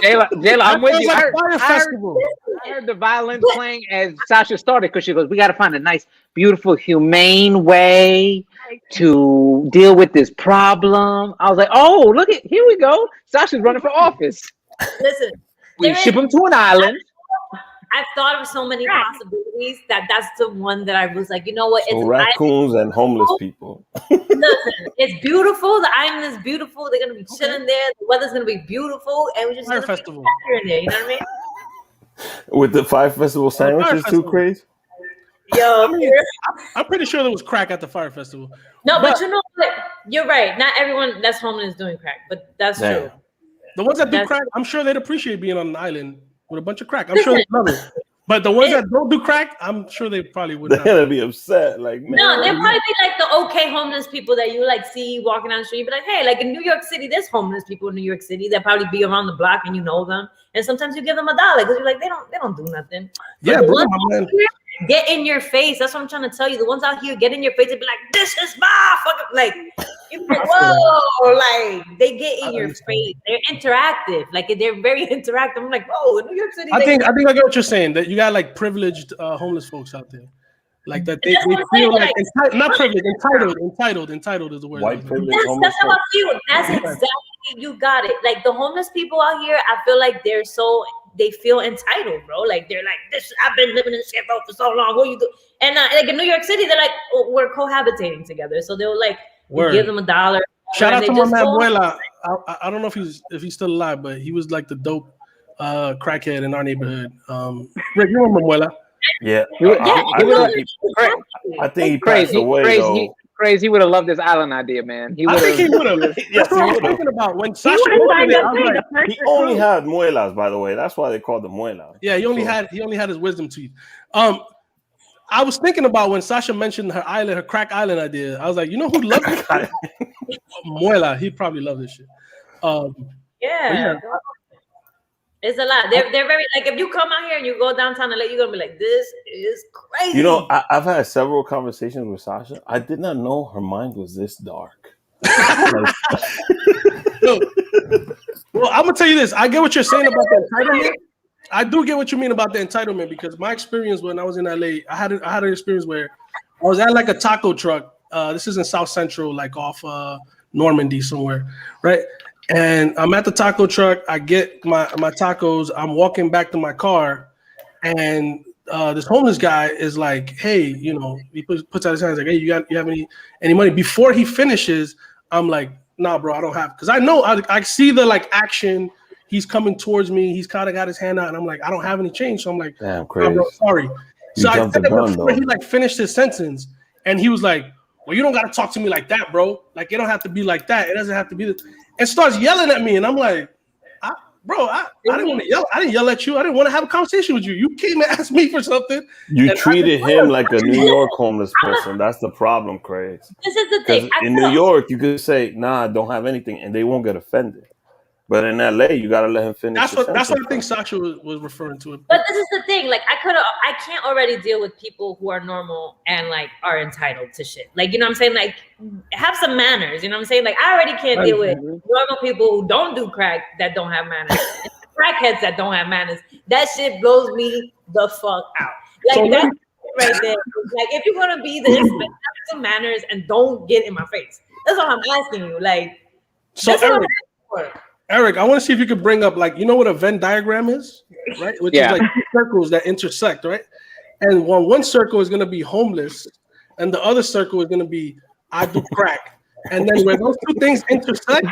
Jaylah, I'm with you. Like I heard the violin playing as Sasha started because she goes, we got to find a nice, beautiful, humane way to deal with this problem. I was like, oh, look at, here we go. Sasha's running for office. Listen, we ship them to an island. I've thought of so many possibilities that's the one that I was like, you know what? So raccoons and homeless people. Listen, it's beautiful. The island is beautiful. They're gonna be chilling there. The weather's gonna be beautiful, and we just Fire festival in there. You know what I mean? With the Fire Festival sandwiches too, Crazy. Yo, I'm pretty sure there was crack at the Fire Festival. No, but you know what? You're right. Not everyone that's homeless is doing crack, but that's true. The ones that do crack, I'm sure they'd appreciate being on an island with a bunch of crack. I'm sure they love it. But the ones that don't do crack, I'm sure they probably would. They're gonna be upset. Like, man. No, they'll probably be like the okay homeless people that you like see walking down the street. But like, hey, like in New York City, there's homeless people in New York City that probably be around the block and you know them. And sometimes you give them $1 because you're like, they don't do nothing. Yeah, bro, get in your face. That's what I'm trying to tell you. The ones out here get in your face and be like, this is my fucking, like, whoa, like they get in your face. They're interactive. Like they're very interactive. I'm like, oh, in New York City. I think I get what you're saying. That you got like privileged homeless folks out there. Like that they feel like not privileged, entitled is the word. White privilege. That's how I feel. That's exactly, you got it. Like the homeless people out here, I feel like they feel entitled, bro. Like they're like, this. I've been living in this shit for so long. What you do? And like in New York City, they're like, oh, we're cohabitating together. So they'll like give them $1. Shout out to my man Abuela. I don't know if he's still alive, but he was like the dope crackhead in our neighborhood. Rick, you remember Abuela? Yeah. I think he passed away though. Crazy, he would have loved this island idea, man. I think he would have. That's what I was thinking about when Sasha. He only had muelas, by the way. That's why they called them muelas. Yeah, he only had his wisdom teeth. I was thinking about when Sasha mentioned her island, her crack island idea. I was like, you know who loved it? Muela. He probably loved this shit. Yeah. It's a lot. They're very like if you come out here and you go downtown LA, you're gonna be like, this is crazy. You know, I've had several conversations with Sasha. I did not know her mind was this dark. Well, I'm gonna tell you this. I get what you're saying about the entitlement. I do get what you mean about the entitlement because my experience when I was in LA, I had an experience where I was at like a taco truck. This is in South Central, like off Normandy somewhere, right? And I'm at the taco truck. I get my tacos. I'm walking back to my car, and this homeless guy is like, "Hey, you know," he puts out his hands like, "Hey, you have any money?" Before he finishes, I'm like, "Nah, bro, I don't have," because I know I see the like action. He's coming towards me. He's kind of got his hand out, and I'm like, "I don't have any change." So I'm like, "Damn, crazy. Bro, sorry." So I said that before he like finished his sentence, and he was like, "Well, you don't got to talk to me like that, bro. Like it don't have to be like that. It doesn't have to be this." And starts yelling at me, and I'm like, I didn't want to yell. I didn't yell at you. I didn't want to have a conversation with you. You came and asked me for something. You treated him like a New York homeless person. That's the problem, Craig. This is the thing. In New York, you could say, "Nah, I don't have anything," and they won't get offended. But in LA, you gotta let him finish. That's what I think Sasha was referring to. But this is the thing. Like I can't already deal with people who are normal and like are entitled to shit. Like, you know what I'm saying? Like have some manners. You know what I'm saying? Like I already can't deal with normal people who don't do crack that don't have manners. And crackheads that don't have manners. That shit blows me the fuck out. Like so that's right there. Like if you're gonna be this, have some manners and don't get in my face. That's all I'm asking you. Like so Eric, I want to see if you could bring up, like, you know what a Venn diagram is, right? Which is like two circles that intersect, right? And one circle is going to be homeless, and the other circle is going to be I do crack. And then where those two things intersect,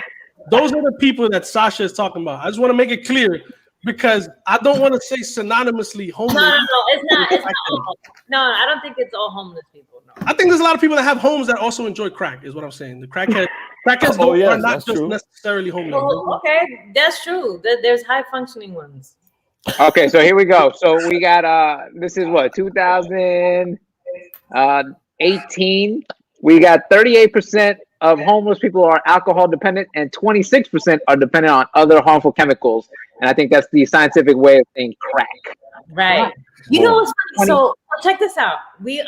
those are the people that Sasha is talking about. I just want to make it clear because I don't want to say synonymously homeless. No, it's not. It's not all. No, I don't think it's all homeless people. No. I think there's a lot of people that have homes that also enjoy crack, is what I'm saying. The crackheads are not just necessarily homeless. Oh, okay, that's true. There's high functioning ones. Okay, so here we go. So we got this is what 2018. We got 38% of homeless people are alcohol dependent, and 26% are dependent on other harmful chemicals. And I think that's the scientific way of saying crack. Right. You know what's funny? So check this out. We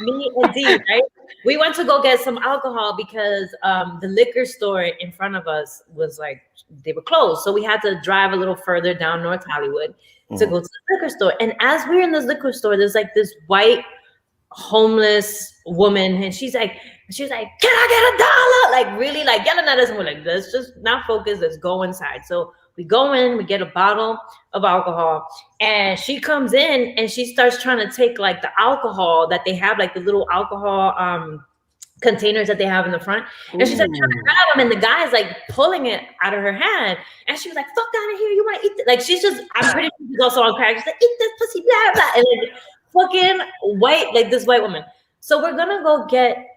me and Dee, right? We went to go get some alcohol because the liquor store in front of us was like they were closed. So we had to drive a little further down North Hollywood to go to the liquor store. And as we're in this liquor store, there's like this white homeless woman, and she's like, "Can I get $1?" Like really like yelling at us, and we're like, let's just not focus, let's go inside. So we go in, we get a bottle of alcohol, and she comes in and she starts trying to take like the alcohol that they have, like the little alcohol containers that they have in the front. And she's like trying to grab them, and the guy's like pulling it out of her hand. And she was like, "Fuck out of here, you want to eat this?" Like she's just, I'm pretty sure she's also on crack. She's like, "Eat this pussy, blah, blah." And like, fucking white, like this white woman. So we're gonna go get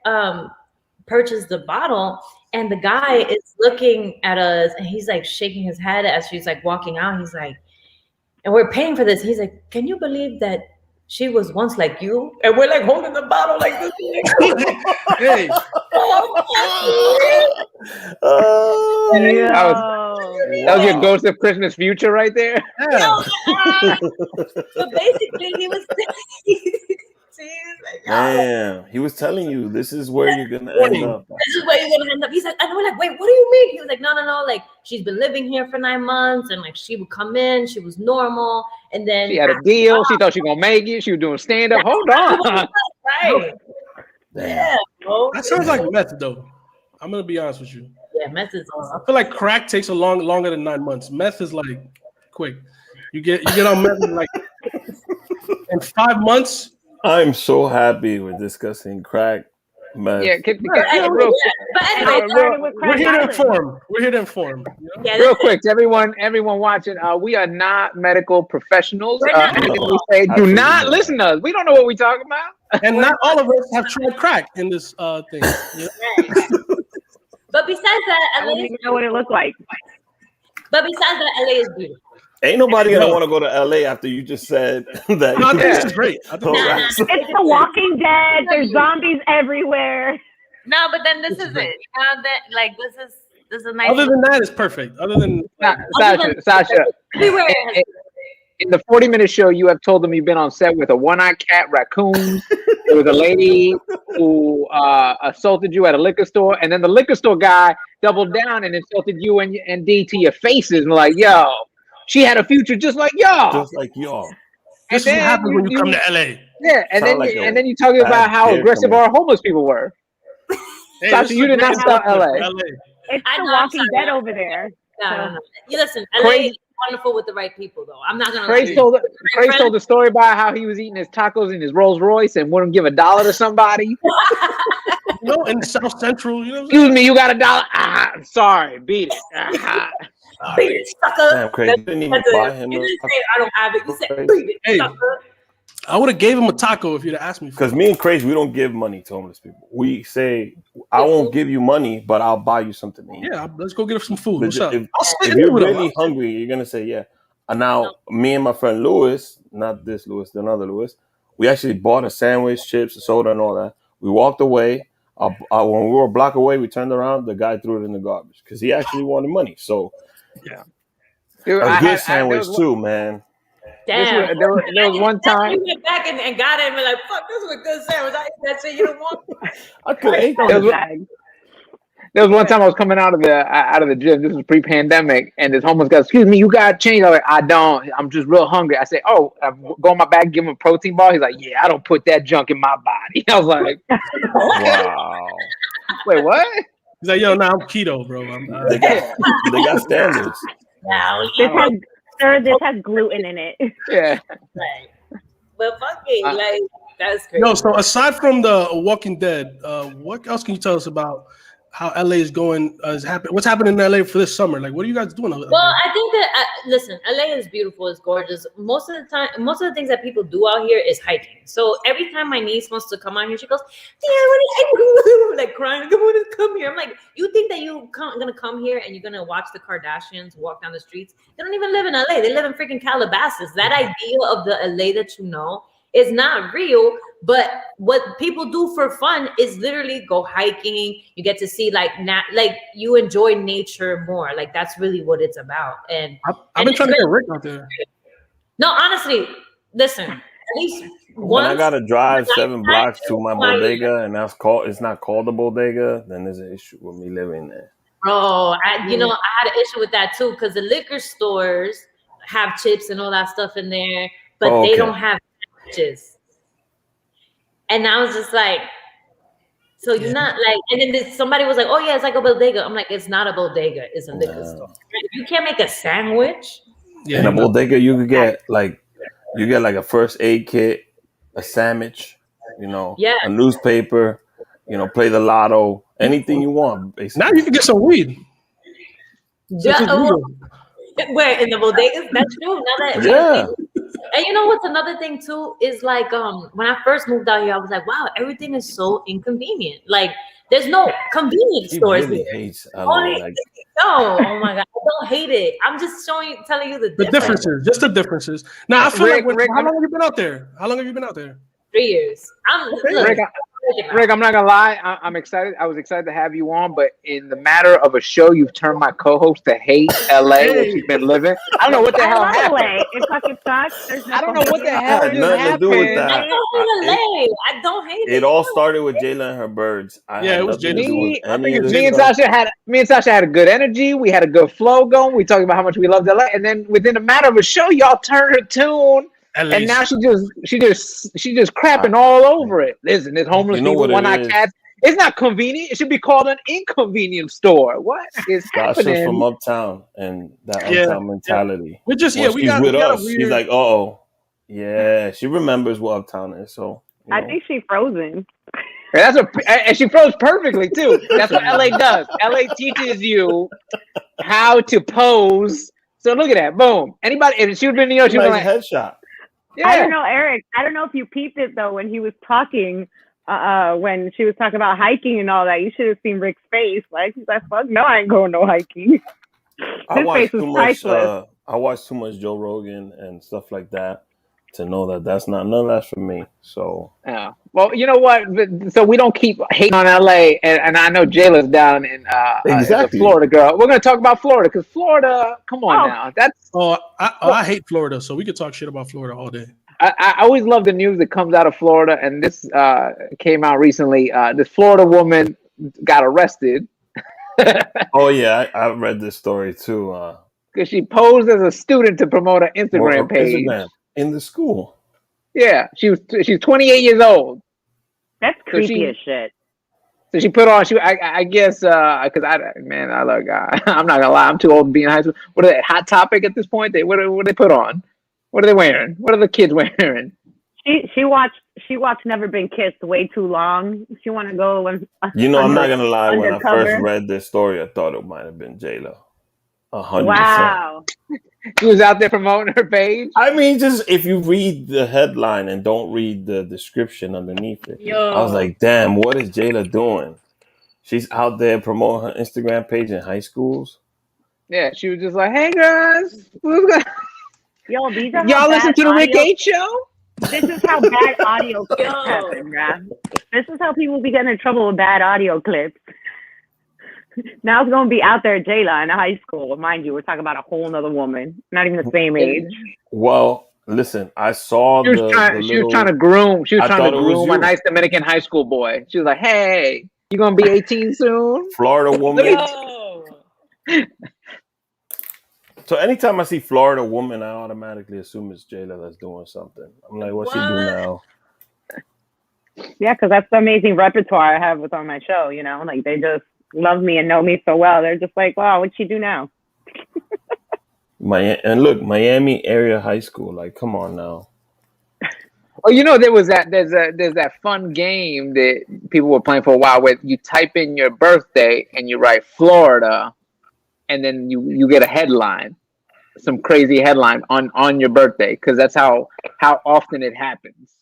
purchase the bottle, and the guy is looking at us, and he's like shaking his head as she's like walking out. He's like, and we're paying for this. He's like, "Can you believe that she was once like you?" And we're like holding the bottle like this. Hey. That was your ghost of Christmas future right there. Yeah. So basically, he was. See, Like, damn, he was telling you this is where you're gonna end up. This is where you're gonna end up. He's like, and we're like, wait, what do you mean? He was like, no. Like, she's been living here for 9 months, and like she would come in, she was normal, and then she had a deal. She thought she was gonna make it. She was doing stand up. Hold on, right? Yeah, bro. That sounds like meth, though. I'm gonna be honest with you. Yeah, meth is awesome. I feel like crack takes longer than 9 months. Meth is like quick. You get on meth in like in 5 months. I'm so happy we're discussing crack. Meth. yeah. But anyway, We're here to inform. We're here to inform. yeah, Real quick, to everyone watching, we are not medical professionals. Anything we say, do not listen to us. We don't know what we're talking about. And not all of us have tried crack in this thing. You know? But besides that, I don't even know what it looked like. But besides that, LA is beautiful. Ain't nobody gonna want to go to LA after you just said that. No, this is great. It's The Walking Dead. There's zombies everywhere. No, but then this is it. That like this is a nice. Other than that, it's perfect. Other than Sasha, everywhere. in the 40-minute show, you have told them you've been on set with a one-eyed cat, raccoons. There was a lady who assaulted you at a liquor store, and then the liquor store guy doubled down and insulted you and D to your faces, and like, yo, she had a future just like y'all. Just like y'all. This is what happens when you come to LA. Yeah, and then you talking about how aggressive our homeless people were. Hey, Sasha, you did not stop LA. It's The Walking Dead over there. No. You listen, LA is wonderful with the right people, though. I'm not gonna. Craze told the story about how he was eating his tacos in his Rolls Royce and wouldn't give $1 to somebody. In South Central, you know. Excuse me, you got $1? Sorry, beat it. Beat it, sucker. Damn, Craig, you didn't even buy him. You didn't say I don't have it. You said beat it, sucker. I would have gave him a taco if you'd have asked me. Because me and Crazy, we don't give money to homeless people. We say, I won't give you money, but I'll buy you something to eat. Yeah, let's go get us some food. What's up? If you're really hungry, you're gonna say, yeah. And now, me and my friend Lewis, not this Lewis, the other Lewis, we actually bought a sandwich, chips, a soda, and all that. We walked away. When we were a block away, we turned around. The guy threw it in the garbage because he actually wanted money. So, yeah, dude, a good sandwich too, man. Damn. There was one time. You went back and got it and be like, fuck, this was a good sandwich. I ate that shit you don't want. I could eat There was one time I was coming out of the gym. This was pre-pandemic, and this homeless guy, excuse me, you got change? I was like, I don't. I'm just real hungry. I said, oh, I go in my bag, give him a protein bar. He's like, yeah, I don't put that junk in my body. I was like, wow. Wait, what? He's like, yo, I'm keto, bro. They got standards. Now, this has gluten in it. Yeah. Right. But fuck it, like that's crazy. No, so aside from the Walking Dead, what else can you tell us about how LA is going? What's happening in LA for this summer? Like, what are you guys doing? Well, I think that listen, LA is beautiful. It's gorgeous. Most of the things that people do out here is hiking. So every time my niece wants to come out here, she goes, "Yeah, what are like crying. I want to come here." I'm like, you think that you're gonna come here and you're gonna watch the Kardashians walk down the streets? They don't even live in LA. They live in freaking Calabasas. That idea of the LA that you know is not real. But what people do for fun is literally go hiking. You get to see like you enjoy nature more. Like that's really what it's about. And I've been trying to get Rick out there. No, honestly, listen. At least when I gotta drive 7 blocks to my bodega, and it's not called a bodega, then there's an issue with me living there. Bro, I had an issue with that too because the liquor stores have chips and all that stuff in there, but they don't have sandwiches. And I was just like, so you're not like, and then somebody was like, oh yeah, it's like a bodega. I'm like, it's not a bodega, it's a liquor store. You can't make a sandwich. Yeah, in a bodega, you could get like a first aid kit, a sandwich, a newspaper, play the lotto, anything you want. Basically. Now you can get some weed. Where in the bodegas? That's true. Now that and you know what's another thing too is like when I first moved out here, I was like, wow, everything is so inconvenient. Like there's no convenience stores really here. Hates LA, oh my god, I don't hate it. I'm just telling you the differences, just the differences. Now I feel Rick, how long have you been out there? 3 years. Rick, I'm not gonna lie. I'm excited. I was excited to have you on, but in the matter of a show, you've turned my co-host to hate LA where she's been living. I don't know what the hell happened. LA. It fucking sucks. I don't know what the hell had nothing to do with that. I don't hate LA. I don't hate it. It all started with Jaylah and her birds. It was Jaylah. Me and Sasha had a good energy. We had a good flow going. We talked about how much we loved LA, and then within a matter of a show, y'all turned her tune. And now she just crapping all over it. Listen, it's homeless people, one-eyed cats. It's not convenient. It should be called an inconvenience store. What is happening? From uptown and that uptown mentality. We're just she's with us. She's like, yeah. She remembers what uptown is. So I think she's frozen. And she froze perfectly too. That's what LA does. LA teaches you how to pose. So look at that. Boom. Anybody? If she would have been in New York, she would have been like headshot. Yeah. I don't know, Eric. I don't know if you peeped it though when he was talking. When she was talking about hiking and all that, you should have seen Rick's face. Like he's like, "Fuck no, I ain't going no hiking." I watched too much Joe Rogan and stuff like that to know that none of that's for me. So yeah. Well, you know what? So we don't keep hating on LA, and I know Jaylah's down in exactly. Florida, girl. We're gonna talk about Florida because Florida. Come on now, that's. I hate Florida, so we could talk shit about Florida all day. I always love the news that comes out of Florida, and this came out recently. This Florida woman got arrested. Oh yeah, I read this story too. Because she posed as a student to promote an Instagram page in the school. Yeah, she's 28 years old. That's creepy as shit. So she put on. I guess because I love God. I'm not gonna lie. I'm too old to be in high school. What are they? Hot Topic at this point? What do they put on? What are they wearing? What are the kids wearing? She watched Never Been Kissed way too long. She want to go and. I'm not gonna lie. When I first read this story, I thought it might have been Jaylah. 100%. Wow. She was out there promoting her page. I mean, just if you read the headline and don't read the description underneath it, I was like, damn, what is Jaylah doing? She's out there promoting her Instagram page in high schools. Yeah, she was just like, hey guys, y'all listen to the Rick H show? This is how bad audio clips happen, man. This is how people be getting in trouble with bad audio clips. Now it's going to be out there, Jaylah, in high school. Mind you, we're talking about a whole nother woman, not even the same age. Well, listen, I saw she was trying to groom a nice Dominican high school boy. She was like, hey, you going to be 18 soon? Florida woman. So anytime I see Florida woman, I automatically assume it's Jaylah that's doing something. I'm like, what's she do now? Yeah, because that's the amazing repertoire I have on my show, like they just love me and know me so well. They're just like, wow, what'd she do now? Miami area high school, like, come on now. Oh, there was there's that fun game that people were playing for a while where you type in your birthday and you write Florida, and then you get a headline, some crazy headline on your birthday, because that's how often it happens.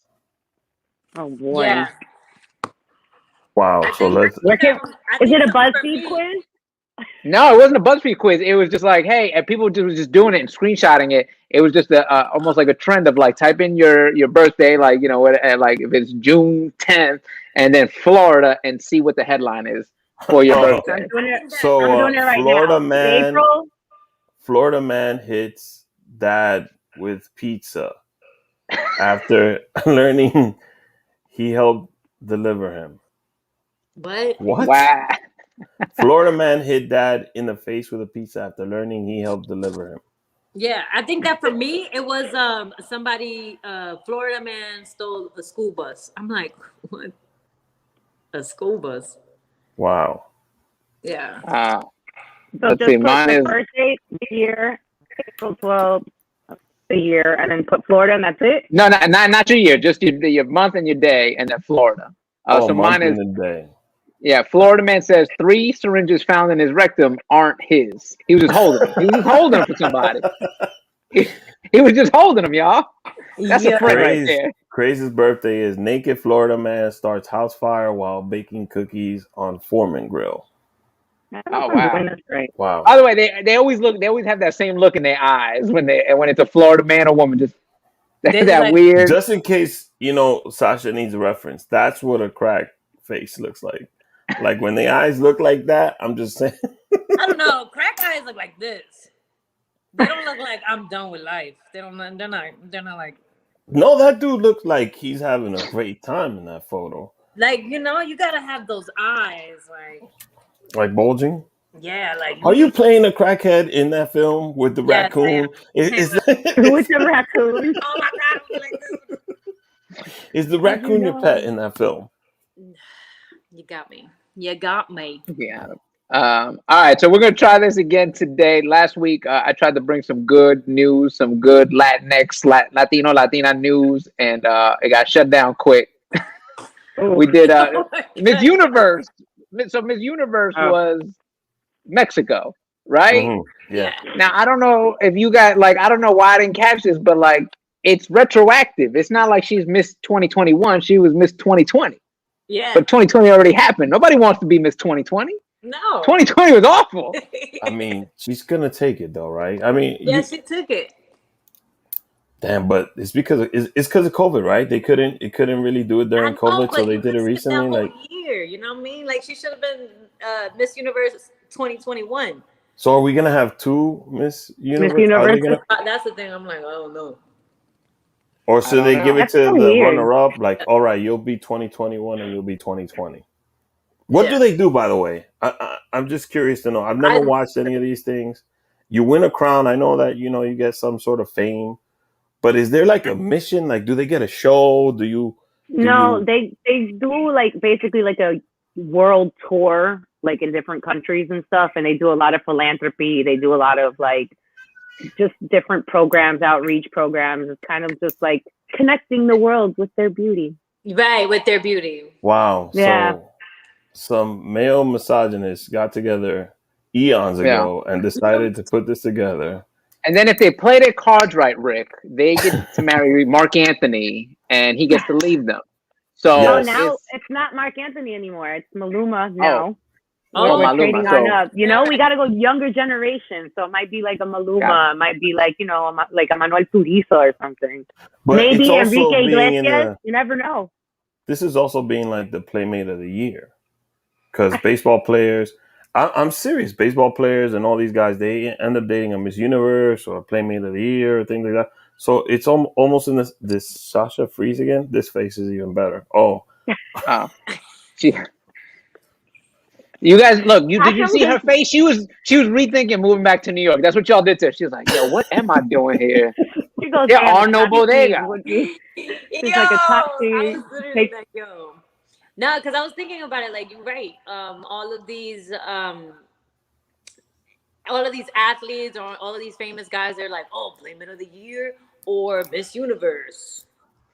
Oh boy. Yeah. Wow. So let's. Is it a BuzzFeed quiz? No, it wasn't a BuzzFeed quiz. It was just like, hey, and people were just doing it and screenshotting it. It was just almost like a trend of like type in your birthday, like like if it's June 10th, and then Florida, and see what the headline is for your birthday. So Florida man hits dad with pizza after learning he helped deliver him. What? Wow. Florida man hit dad in the face with a pizza after learning he helped deliver him. Yeah, I think that for me, it was somebody, Florida man stole a school bus. I'm like, what? A school bus? Wow. Yeah. So let's just put the first date, the year, April 12th, the year, and then put Florida, and that's it? No, not your year, just your month and your day, and then Florida. So mine is the day. Yeah, Florida man says 3 syringes found in his rectum aren't his. He was just holding them. He was just holding them for somebody. He was just holding them, y'all. That's a friend right there. Crazy's birthday is naked Florida man starts house fire while baking cookies on Foreman grill. Oh wow! Wow. By the way, they always have that same look in their eyes when it's a Florida man or woman. Just that weird. Just in case Sasha needs a reference. That's what a crack face looks like. Like when the eyes look like that, I'm just saying. I don't know. Crack eyes look like this. They don't look like I'm done with life. They're not like. No, that dude looks like he's having a great time in that photo. Like, you gotta have those eyes, like bulging. Yeah, like. Are you playing a crackhead in that film with the raccoon? Is with the raccoon? Oh my God! Is the raccoon your pet in that film? You got me. Yeah. All right, so we're gonna try this again today. Last week, I tried to bring some good news, some good Latinx, Latina news, and it got shut down quick. We did Miss Universe. So Miss Universe was Mexico, right? Mm-hmm. Yeah. Now I don't know if you got I don't know why I didn't catch this, but it's retroactive. It's not like she's Miss 2021. She was Miss 2020. Yeah. But 2020 already happened. Nobody wants to be Miss 2020. No. 2020 was awful. I mean, she's gonna take it though, right? I mean, she took it. Damn, but it's because of COVID, right? It couldn't really do it during COVID, so they did it recently. That whole year, you know what I mean? Like she should have been Miss Universe 2021. So are we gonna have two Miss Universe? That's the thing. I'm like, oh no. Or should they give it to the runner-up? Like, all right, you'll be 2021 and you'll be 2020. What do they do, by the way? I'm just curious to know. I've never watched any of these things. You win a crown. I know that, you get some sort of fame. But is there like a mission? Like, do they get a show? They do basically a world tour, in different countries and stuff. And they do a lot of philanthropy. They do a lot of just different programs, outreach programs. It's kind of just connecting the world with their beauty. Right, with their beauty. Wow. Yeah. So some male misogynists got together eons ago and decided to put this together. And then if they play their cards right, Rick, they get to marry Mark Anthony and he gets to leave them. So now it's not Mark Anthony anymore. It's Maluma now. We're Maluma. Trading on up. We got to go younger generation. So it might be like a Maluma. Yeah. It might be like a Manuel Turizo or something. But maybe Enrique Iglesias. You never know. This is also being the Playmate of the Year. Because baseball players, I'm serious, baseball players and all these guys, they end up dating a Miss Universe or a Playmate of the Year or things like that. So it's almost in this Sasha Freeze again. This face is even better. Oh. You guys, look. Did you see her face? She was rethinking moving back to New York. That's what y'all did to her. She was like, "Yo, what am I doing here?" She goes, there are no bodega. She's like a taxi. No, because I was thinking about it. You're right. All of these athletes or all of these famous guys, they're like, "Oh, Playmate of the Year or Miss Universe."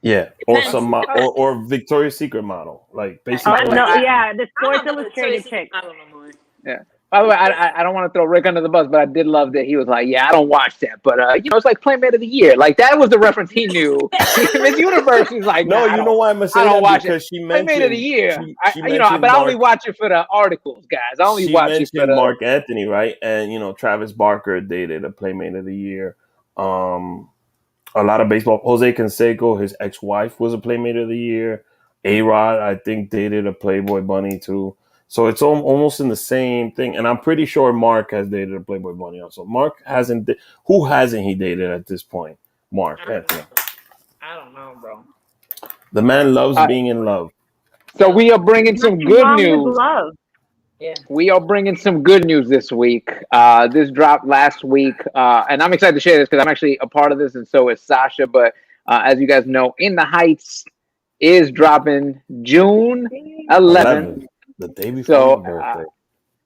Yeah, or some or Victoria's Secret model, basically. The Sports Illustrated chick. I don't know more. Yeah. By the way, I don't want to throw Rick under the bus, but I did love that he was like, "Yeah, I don't watch that," but it's like Playmate of the Year. That was the reference he knew. Miss Universe, he's like, "No, you know why I'm saying that? Watch because it. she mentioned Playmate of the Year." But I only watch it for the articles, guys. I only watch it for Mark Anthony, right? And Travis Barker dated a Playmate of the Year. A lot of baseball. Jose Canseco, his ex-wife, was a Playmate of the Year. A-Rod, I think, dated a Playboy bunny too. So it's almost in the same thing. And I'm pretty sure Mark has dated a Playboy bunny also. Mark hasn't. Who hasn't he dated at this point? Mark. I don't know, bro. The man loves being in love. So we are bringing some good news. Love. Yeah. We are bringing some good news this week. This dropped last week, and I'm excited to share this because I'm actually a part of this, and so is Sasha. But as you guys know, In the Heights is dropping June 11th. The day before my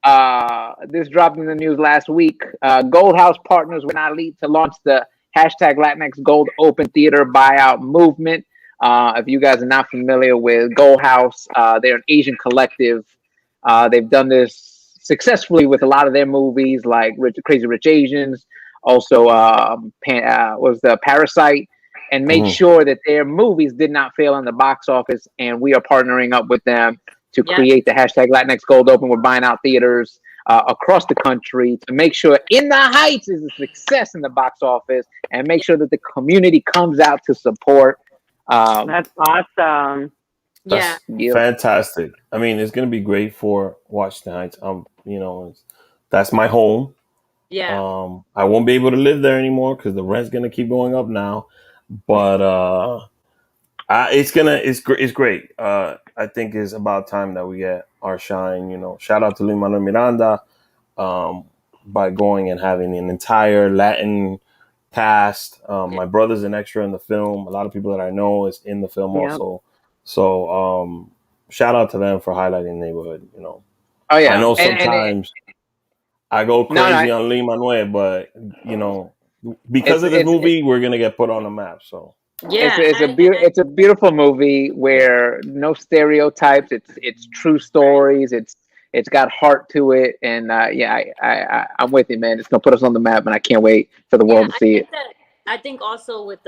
birthday. This dropped in the news last week. Gold House partners with Ali to launch the hashtag Latinx Gold Open Theater buyout movement. If you guys are not familiar with Gold House, they're an Asian collective. They've done this successfully with a lot of their movies, like Crazy Rich Asians, also was the Parasite, and made sure that their movies did not fail in the box office. And we are partnering up with them to create the hashtag Latinx Gold Open. We're buying out theaters across the country to make sure In the Heights is a success in the box office and make sure that the community comes out to support. That's awesome. That's fantastic. I mean, it's gonna be great for Washington Heights. That's my home. Yeah. I won't be able to live there anymore because the rent's gonna keep going up now. But it's great. I think it's about time that we get our shine. Shout out to Lin-Manuel Miranda by going and having an entire Latin cast. My brother's an extra in the film. A lot of people that I know is in the film also. So shout out to them for highlighting the neighborhood. Oh yeah. I know sometimes I go crazy on Lin-Manuel, but because of this movie, we're gonna get put on the map. So yeah, it's a beautiful movie where no stereotypes. It's true stories. It's got heart to it, and I'm with you, man. It's gonna put us on the map, and I can't wait for the world to see it. I think also with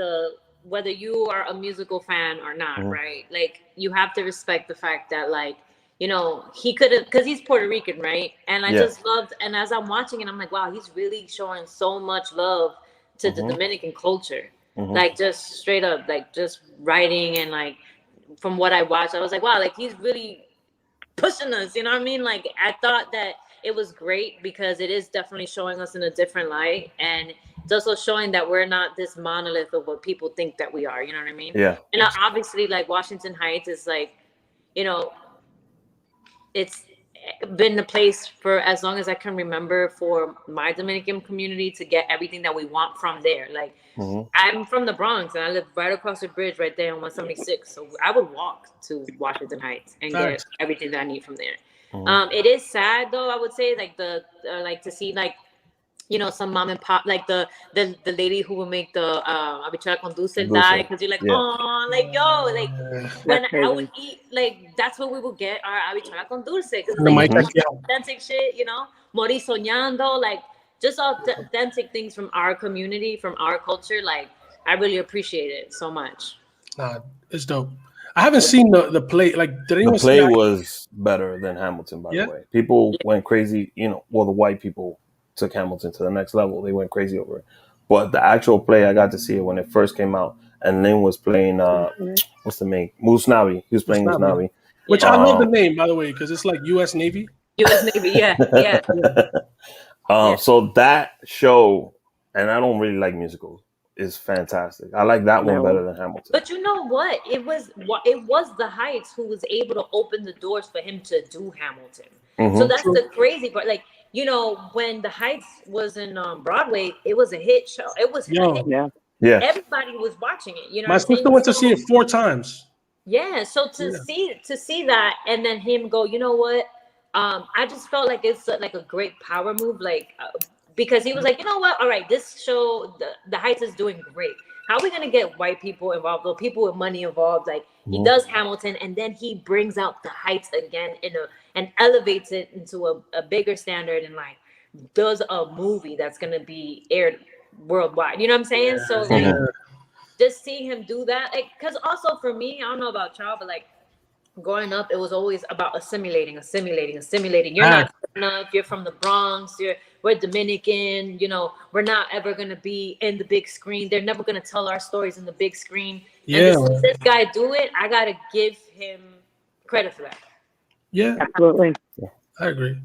whether you are a musical fan or not, right? Like you have to respect the fact that he could have, because he's Puerto Rican, right? And I just loved, and as I'm watching it, I'm like, wow, he's really showing so much love to the Dominican culture. Like just straight up, like just writing, and like from what I watched, I was like, wow, like he's really pushing us, you know what I mean? Like I thought that it was great because it is definitely showing us in a different light, and it's also showing that we're not this monolith of what people think that we are, you know what I mean? Yeah. And obviously like Washington Heights is like, it's been the place for as long as I can remember for my Dominican community to get everything that we want from there. Like I'm from the Bronx and I live right across the bridge right there on 176. So I would walk to Washington Heights and get everything that I need from there. It is sad though, I would say, like to see like, some mom and pop, like the lady who will make the habichuela con dulce die, because you're like, oh, like yo, like when I would eat, like that's what we would get our habichuela con dulce, because like authentic shit, Mori soñando, like just authentic things from our community, from our culture. Like I really appreciate it so much. It's dope. I haven't seen the play. Like, did anyone the play was better than Hamilton, by the way. People went crazy. The white people took Hamilton to the next level. They went crazy over it. But the actual play, I got to see it when it first came out. And Lynn was playing, what's the name? Moose Navi. He was playing Moose Navi. Which I love the name, by the way, because it's like U.S. Navy. U.S. Navy, yeah. So that show, and I don't really like musicals, is fantastic. I like that one better than Hamilton. But you know what? It was the Heights who was able to open the doors for him to do Hamilton. So that's the crazy part. Like, when the Heights was in Broadway, it was a hit show. It was a hit. Yeah. Everybody was watching it. My sister went to see it 4 times. Yeah. So to see that, and then him go, you know what? I just felt like it's like a great power move, because he was like, you know what? All right, this show, the Heights is doing great. How are we gonna get white people involved, or people with money involved? Like he does Hamilton, and then he brings out the Heights again and elevates it into a bigger standard, and like does a movie that's gonna be aired worldwide. You know what I'm saying? So like, just seeing him do that, like, because also for me, I don't know about y'all, but like growing up, it was always about assimilating. You're not enough. You're from the Bronx. We're Dominican. We're not ever gonna be in the big screen. They're never gonna tell our stories in the big screen. And to see this guy do it, I gotta give him credit for that. Yeah, absolutely. I agree.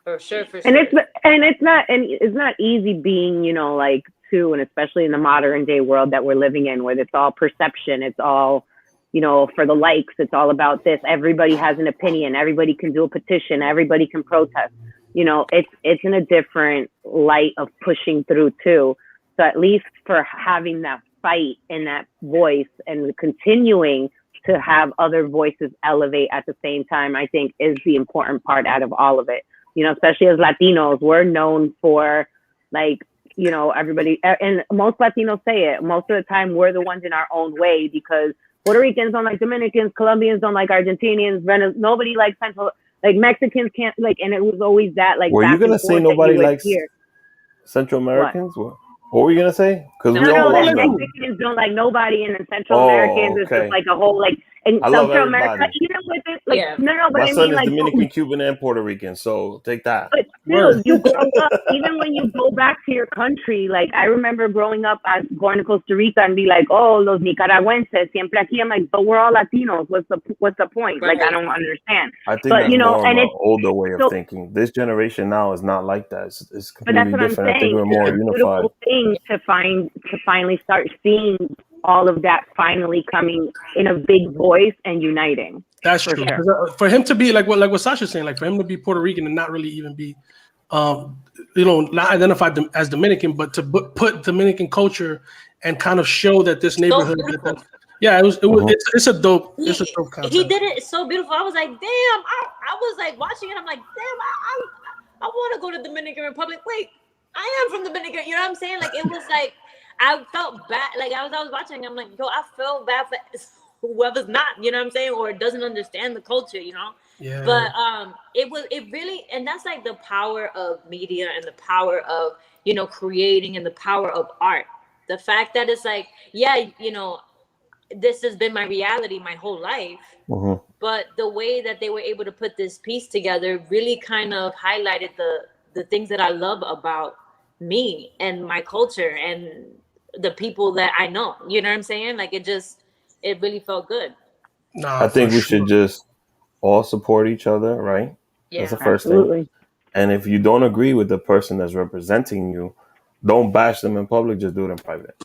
For sure. And it's not easy being, and especially in the modern day world that we're living in, where it's all perception. It's all, for the likes. It's all about this. Everybody has an opinion. Everybody can do a petition. Everybody can protest. It's in a different light of pushing through too. So at least for having that fight and that voice and continuing to have other voices elevate at the same time, I think is the important part out of all of it. Especially as Latinos, we're known for everybody, and most Latinos say it, most of the time we're the ones in our own way, because Puerto Ricans don't like Dominicans, Colombians don't like Argentinians, nobody likes Central, like Mexicans can't, like, and it was always that, like, were you going to say nobody likes Central Americans? What were you going to say? Because we all love them. Mexicans don't like nobody, and then Central Americans is just like a whole, like, in I love Central America, everybody. even with it, like no, but My I son mean, is like, Dominican, Cuban, and Puerto Rican, so take that. but still, you grow up. Even when you go back to your country, like I remember growing up, going to Costa Rica and be like, "Oh, los nicaragüenses siempre aquí." I'm like, but we're all Latinos. What's the point? Right. Like I don't understand. I think but that's you know, more and of an it's older way of so, thinking. This generation now is not like that. It's but that's completely what I'm different. I think saying. we're more It's a unified. beautiful thing to finally start seeing all of that finally coming in a big voice and uniting. That's true. Sure. For him to be like what Sasha's saying, like for him to be Puerto Rican and not really even be, not identified as Dominican, but to put Dominican culture and kind of show that this neighborhood. It's a dope concept. He did it so beautiful. I was like, damn. I was like watching it. I'm like, damn. I want to go to Dominican Republic. Wait, I am from Dominican. You know what I'm saying? Like it was like I felt bad. Like I was watching. I'm like, yo, I felt bad for whoever's not, you know what I'm saying, or doesn't understand the culture, you know. Yeah. But it really, and that's like the power of media and the power of, you know, creating and the power of art. The fact that it's like, yeah, you know, this has been my reality my whole life. Mm-hmm. But the way that they were able to put this piece together really kind of highlighted the things that I love about me and my culture and the people that I know. You know what I'm saying? Like it really felt good. I think we should just all support each other, right? Yeah, that's the first thing. And if you don't agree with the person that's representing you, don't bash them in public. Just do it in private.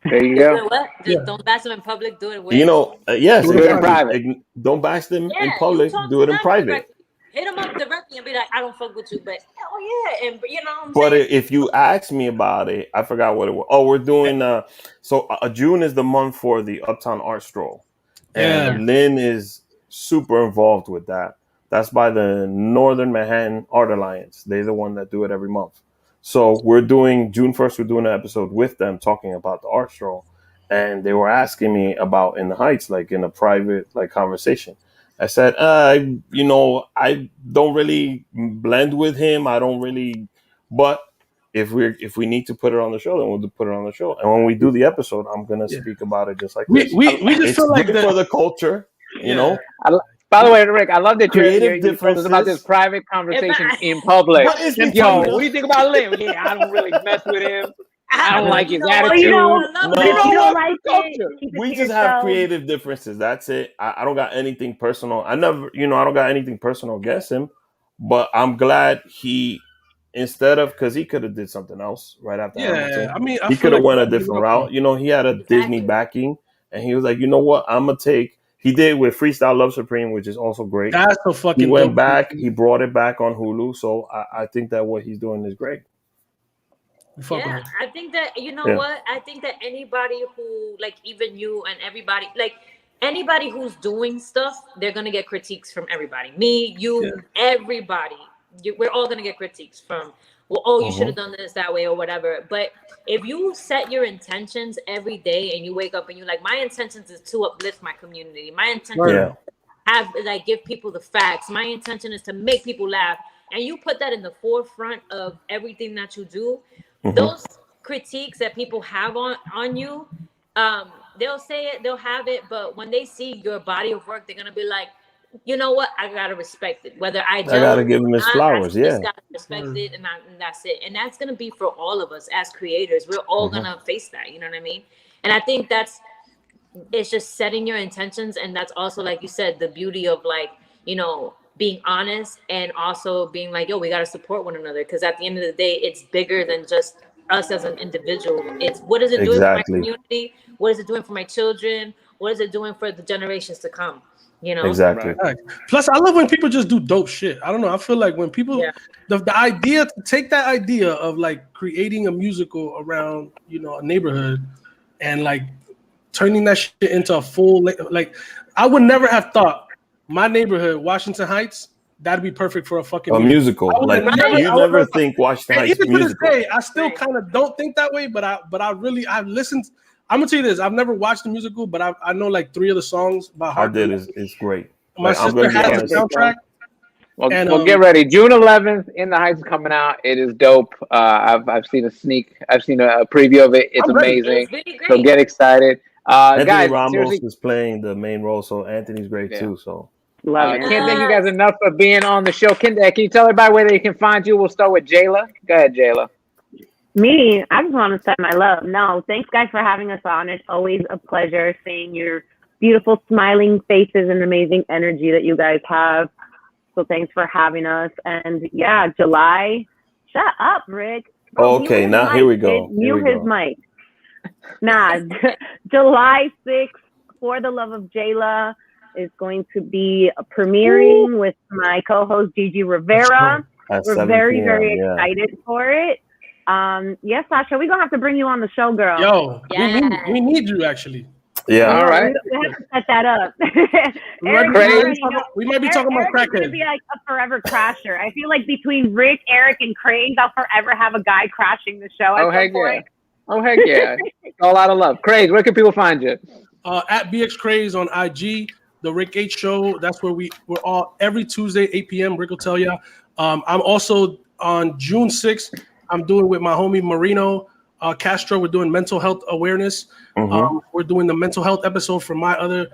There you go. Don't bash them in public. Do it. You know, yes, do it in private. Don't bash them in public. Do it in private. Directly. Hit them up directly and be like, I don't fuck with you, but and you know. But if you ask me about it, I forgot what it was. Oh, we're doing June is the month for the Uptown Art Stroll, and Lynn is super involved with that. That's by the Northern Manhattan Art Alliance. They're the one that do it every month. So we're doing June 1st. We're doing an episode with them talking about the art stroll, and they were asking me about In the Heights, like in a private conversation. I said, you know, I don't really blend with him. I don't really, but if we need to put it on the show, then we'll put it on the show. And when we do the episode, I'm gonna speak about it just like this. We just feel like for the culture, you know. By the way, Rick, I love that you told us about this private conversation in public. Yo, what do you think about Lynn? Yeah, I don't really mess with him. I don't like his attitude. We just have creative differences. That's it. I don't got anything personal. I don't got anything personal against him. But I'm glad because he could have did something else right after Hamilton. I mean, he could have went a different route. You know, he had a Disney backing, and he was like, you know what, I'm gonna take. He did with Freestyle Love Supreme, which is also great. That's so fucking. He went back. He brought it back on Hulu. So I think that what he's doing is great. Yeah, I think that what I think that anybody who even you and everybody anybody who's doing stuff, they're gonna get critiques from everybody. Me, you, everybody. We're all gonna get critiques from. Well, you should have done this that way or whatever. But if you set your intentions every day and you wake up and you're like, my intentions is to uplift my community. My intention is to give people the facts. My intention is to make people laugh. And you put that in the forefront of everything that you do. Those critiques that people have on you, they'll say it, they'll have it. But when they see your body of work, they're going to be like, you know what? I gotta respect it. Whether I gotta give him his flowers. I just gotta respect it, and that's it. And that's gonna be for all of us as creators. We're all gonna face that. You know what I mean? And I think it's just setting your intentions, and that's also, like you said, the beauty of being honest and also being like, yo, we gotta support one another, because at the end of the day, it's bigger than just us as an individual. It's what is it doing for my community? What is it doing for my children? What is it doing for the generations to come? You know, exactly. Right. Plus, I love when people just do dope shit. I don't know. I feel like when people, the idea to take that idea of creating a musical around a neighborhood and turning that shit into a full I would never have thought my neighborhood, Washington Heights, that'd be perfect for a musical. You never think Washington Heights even musical. To this day, I still kind of don't think that way, but I've listened. I'm gonna tell you this. I've never watched the musical, but I know 3 of the songs by heart. It's great. My sister has the soundtrack. Well, get ready. June 11th, In the Heights is coming out. It is dope. I've seen a preview of it. It's amazing. It's really great. So get excited. Anthony guys, Ramos seriously, is playing the main role, so Anthony's great too. So can't thank you guys enough for being on the show. Can you tell everybody where they can find you? We'll start with Jaylah. Go ahead, Jaylah. Me, I just want to send my love. No, thanks guys for having us on. It's always a pleasure seeing your beautiful smiling faces and amazing energy that you guys have. So thanks for having us. And yeah, July. Shut up, Rick. Bro, okay, now mic. Here we go. Mute his mic. Nah, July 6th, For the Love of Jaylah is going to be premiering with my co-host Gigi Rivera. We're very, very excited for it. Yes, Sasha, we're gonna have to bring you on the show, girl. Yo, we need you actually. Yeah. All right. We have to set that up. We might be talking about crackhead. Gonna be like a forever crasher. I feel like between Rick, Eric, and Craze, I'll forever have a guy crashing the show. Oh heck yeah! Oh heck yeah! All out of love. Craze, where can people find you? At BX Craze on IG. The Rick H Show. That's where we're all every Tuesday 8 p.m. Rick will tell you. I'm also on June 6th. I'm doing with my homie Marino Castro. We're doing mental health awareness. We're doing the mental health episode from my other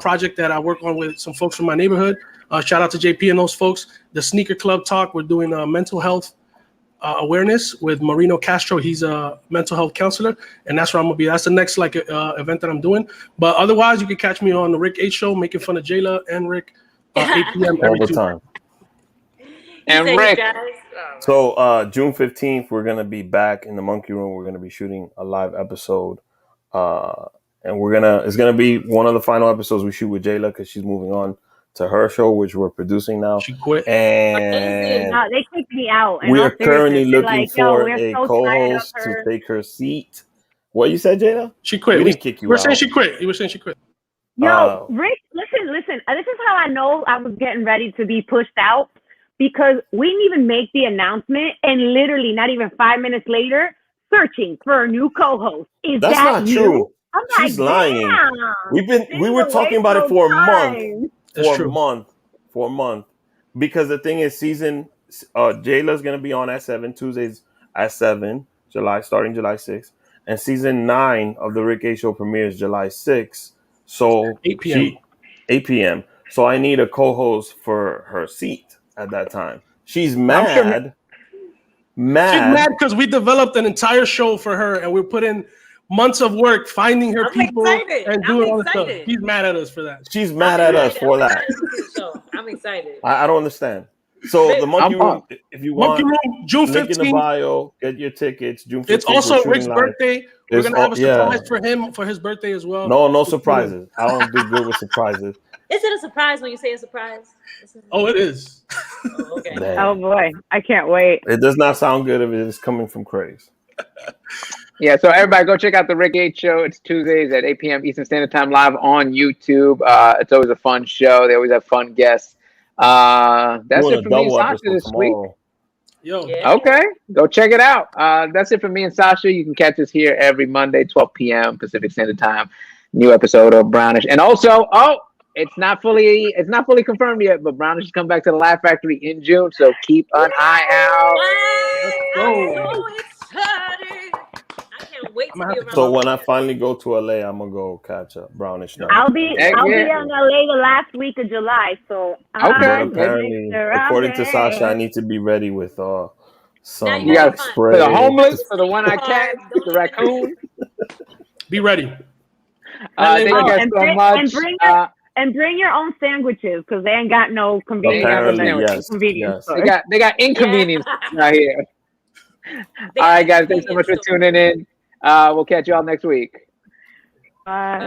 project that I work on with some folks from my neighborhood. Shout out to JP and those folks. The Sneaker Club Talk. We're doing mental health awareness with Marino Castro. He's a mental health counselor, and that's where I'm gonna be. That's the next event that I'm doing. But otherwise, you can catch me on the Rick H Show, making fun of Jaylah and Rick 8 p.m. all the time. And Rick. So June 15th, we're gonna be back in the Monkey Room. We're gonna be shooting a live episode, and it's gonna be one of the final episodes we shoot with Jaylah because she's moving on to her show, which we're producing now. She quit. And they kicked me out. We are currently looking for a co-host to take her seat. What you said, Jaylah? She quit. We didn't kick you out. We're saying she quit. You were saying she quit. Yo, Rick, listen. This is how I know I was getting ready to be pushed out, because we didn't even make the announcement, and literally not even 5 minutes later, searching for a new co-host. That's not true. She's lying. We were talking about it for a month. For a month. Because the thing is, Jaylah's gonna be on at 7 Tuesdays at 7 starting July 6th, and season 9 of the Rick A Show premieres July 6th. So 8 p.m. 8 p.m. So I need a co-host for her seat at that time. She's mad. She's mad because we developed an entire show for her, and we put in months of work finding her people and doing all this stuff. She's mad at us for that. She's mad at us for that. I'm excited. I don't understand. So the Monkey Room, if you want, June 15th. Link in the bio, get your tickets. June 15th. It's also Rick's birthday. We're gonna have a surprise for him for his birthday as well. No surprises. I don't do good with surprises. Is it a surprise when you say a surprise? Oh, it is. Oh, okay. Oh boy, I can't wait. It does not sound good if it is coming from Craze. Yeah, so everybody go check out the Rick H Show. It's Tuesdays at 8 p.m. Eastern Standard Time live on YouTube. It's always a fun show. They always have fun guests. That's it for me and Sasha this week. Yo. Yeah. Okay, go check it out. That's it for me and Sasha. You can catch us here every Monday, 12 p.m. Pacific Standard Time. New episode of Brownish. And also, it's not fully confirmed yet, but Brownish is coming back to the Laugh Factory in June, so keep an eye out. I'm so excited. I can't wait to be around. So when I finally go to LA, I'm gonna go catch up Brownish now. I'll be in LA the last week of July, so apparently, according to Sasha, I need to be ready with some you got spray for the homeless, for the one-eyed cat, the raccoon. Be ready. Thank you guys so much. And bring your own sandwiches, because they ain't got no convenience. Yes. They got inconvenience right here. All right, guys. Thanks so much for tuning in. We'll catch you all next week. Bye.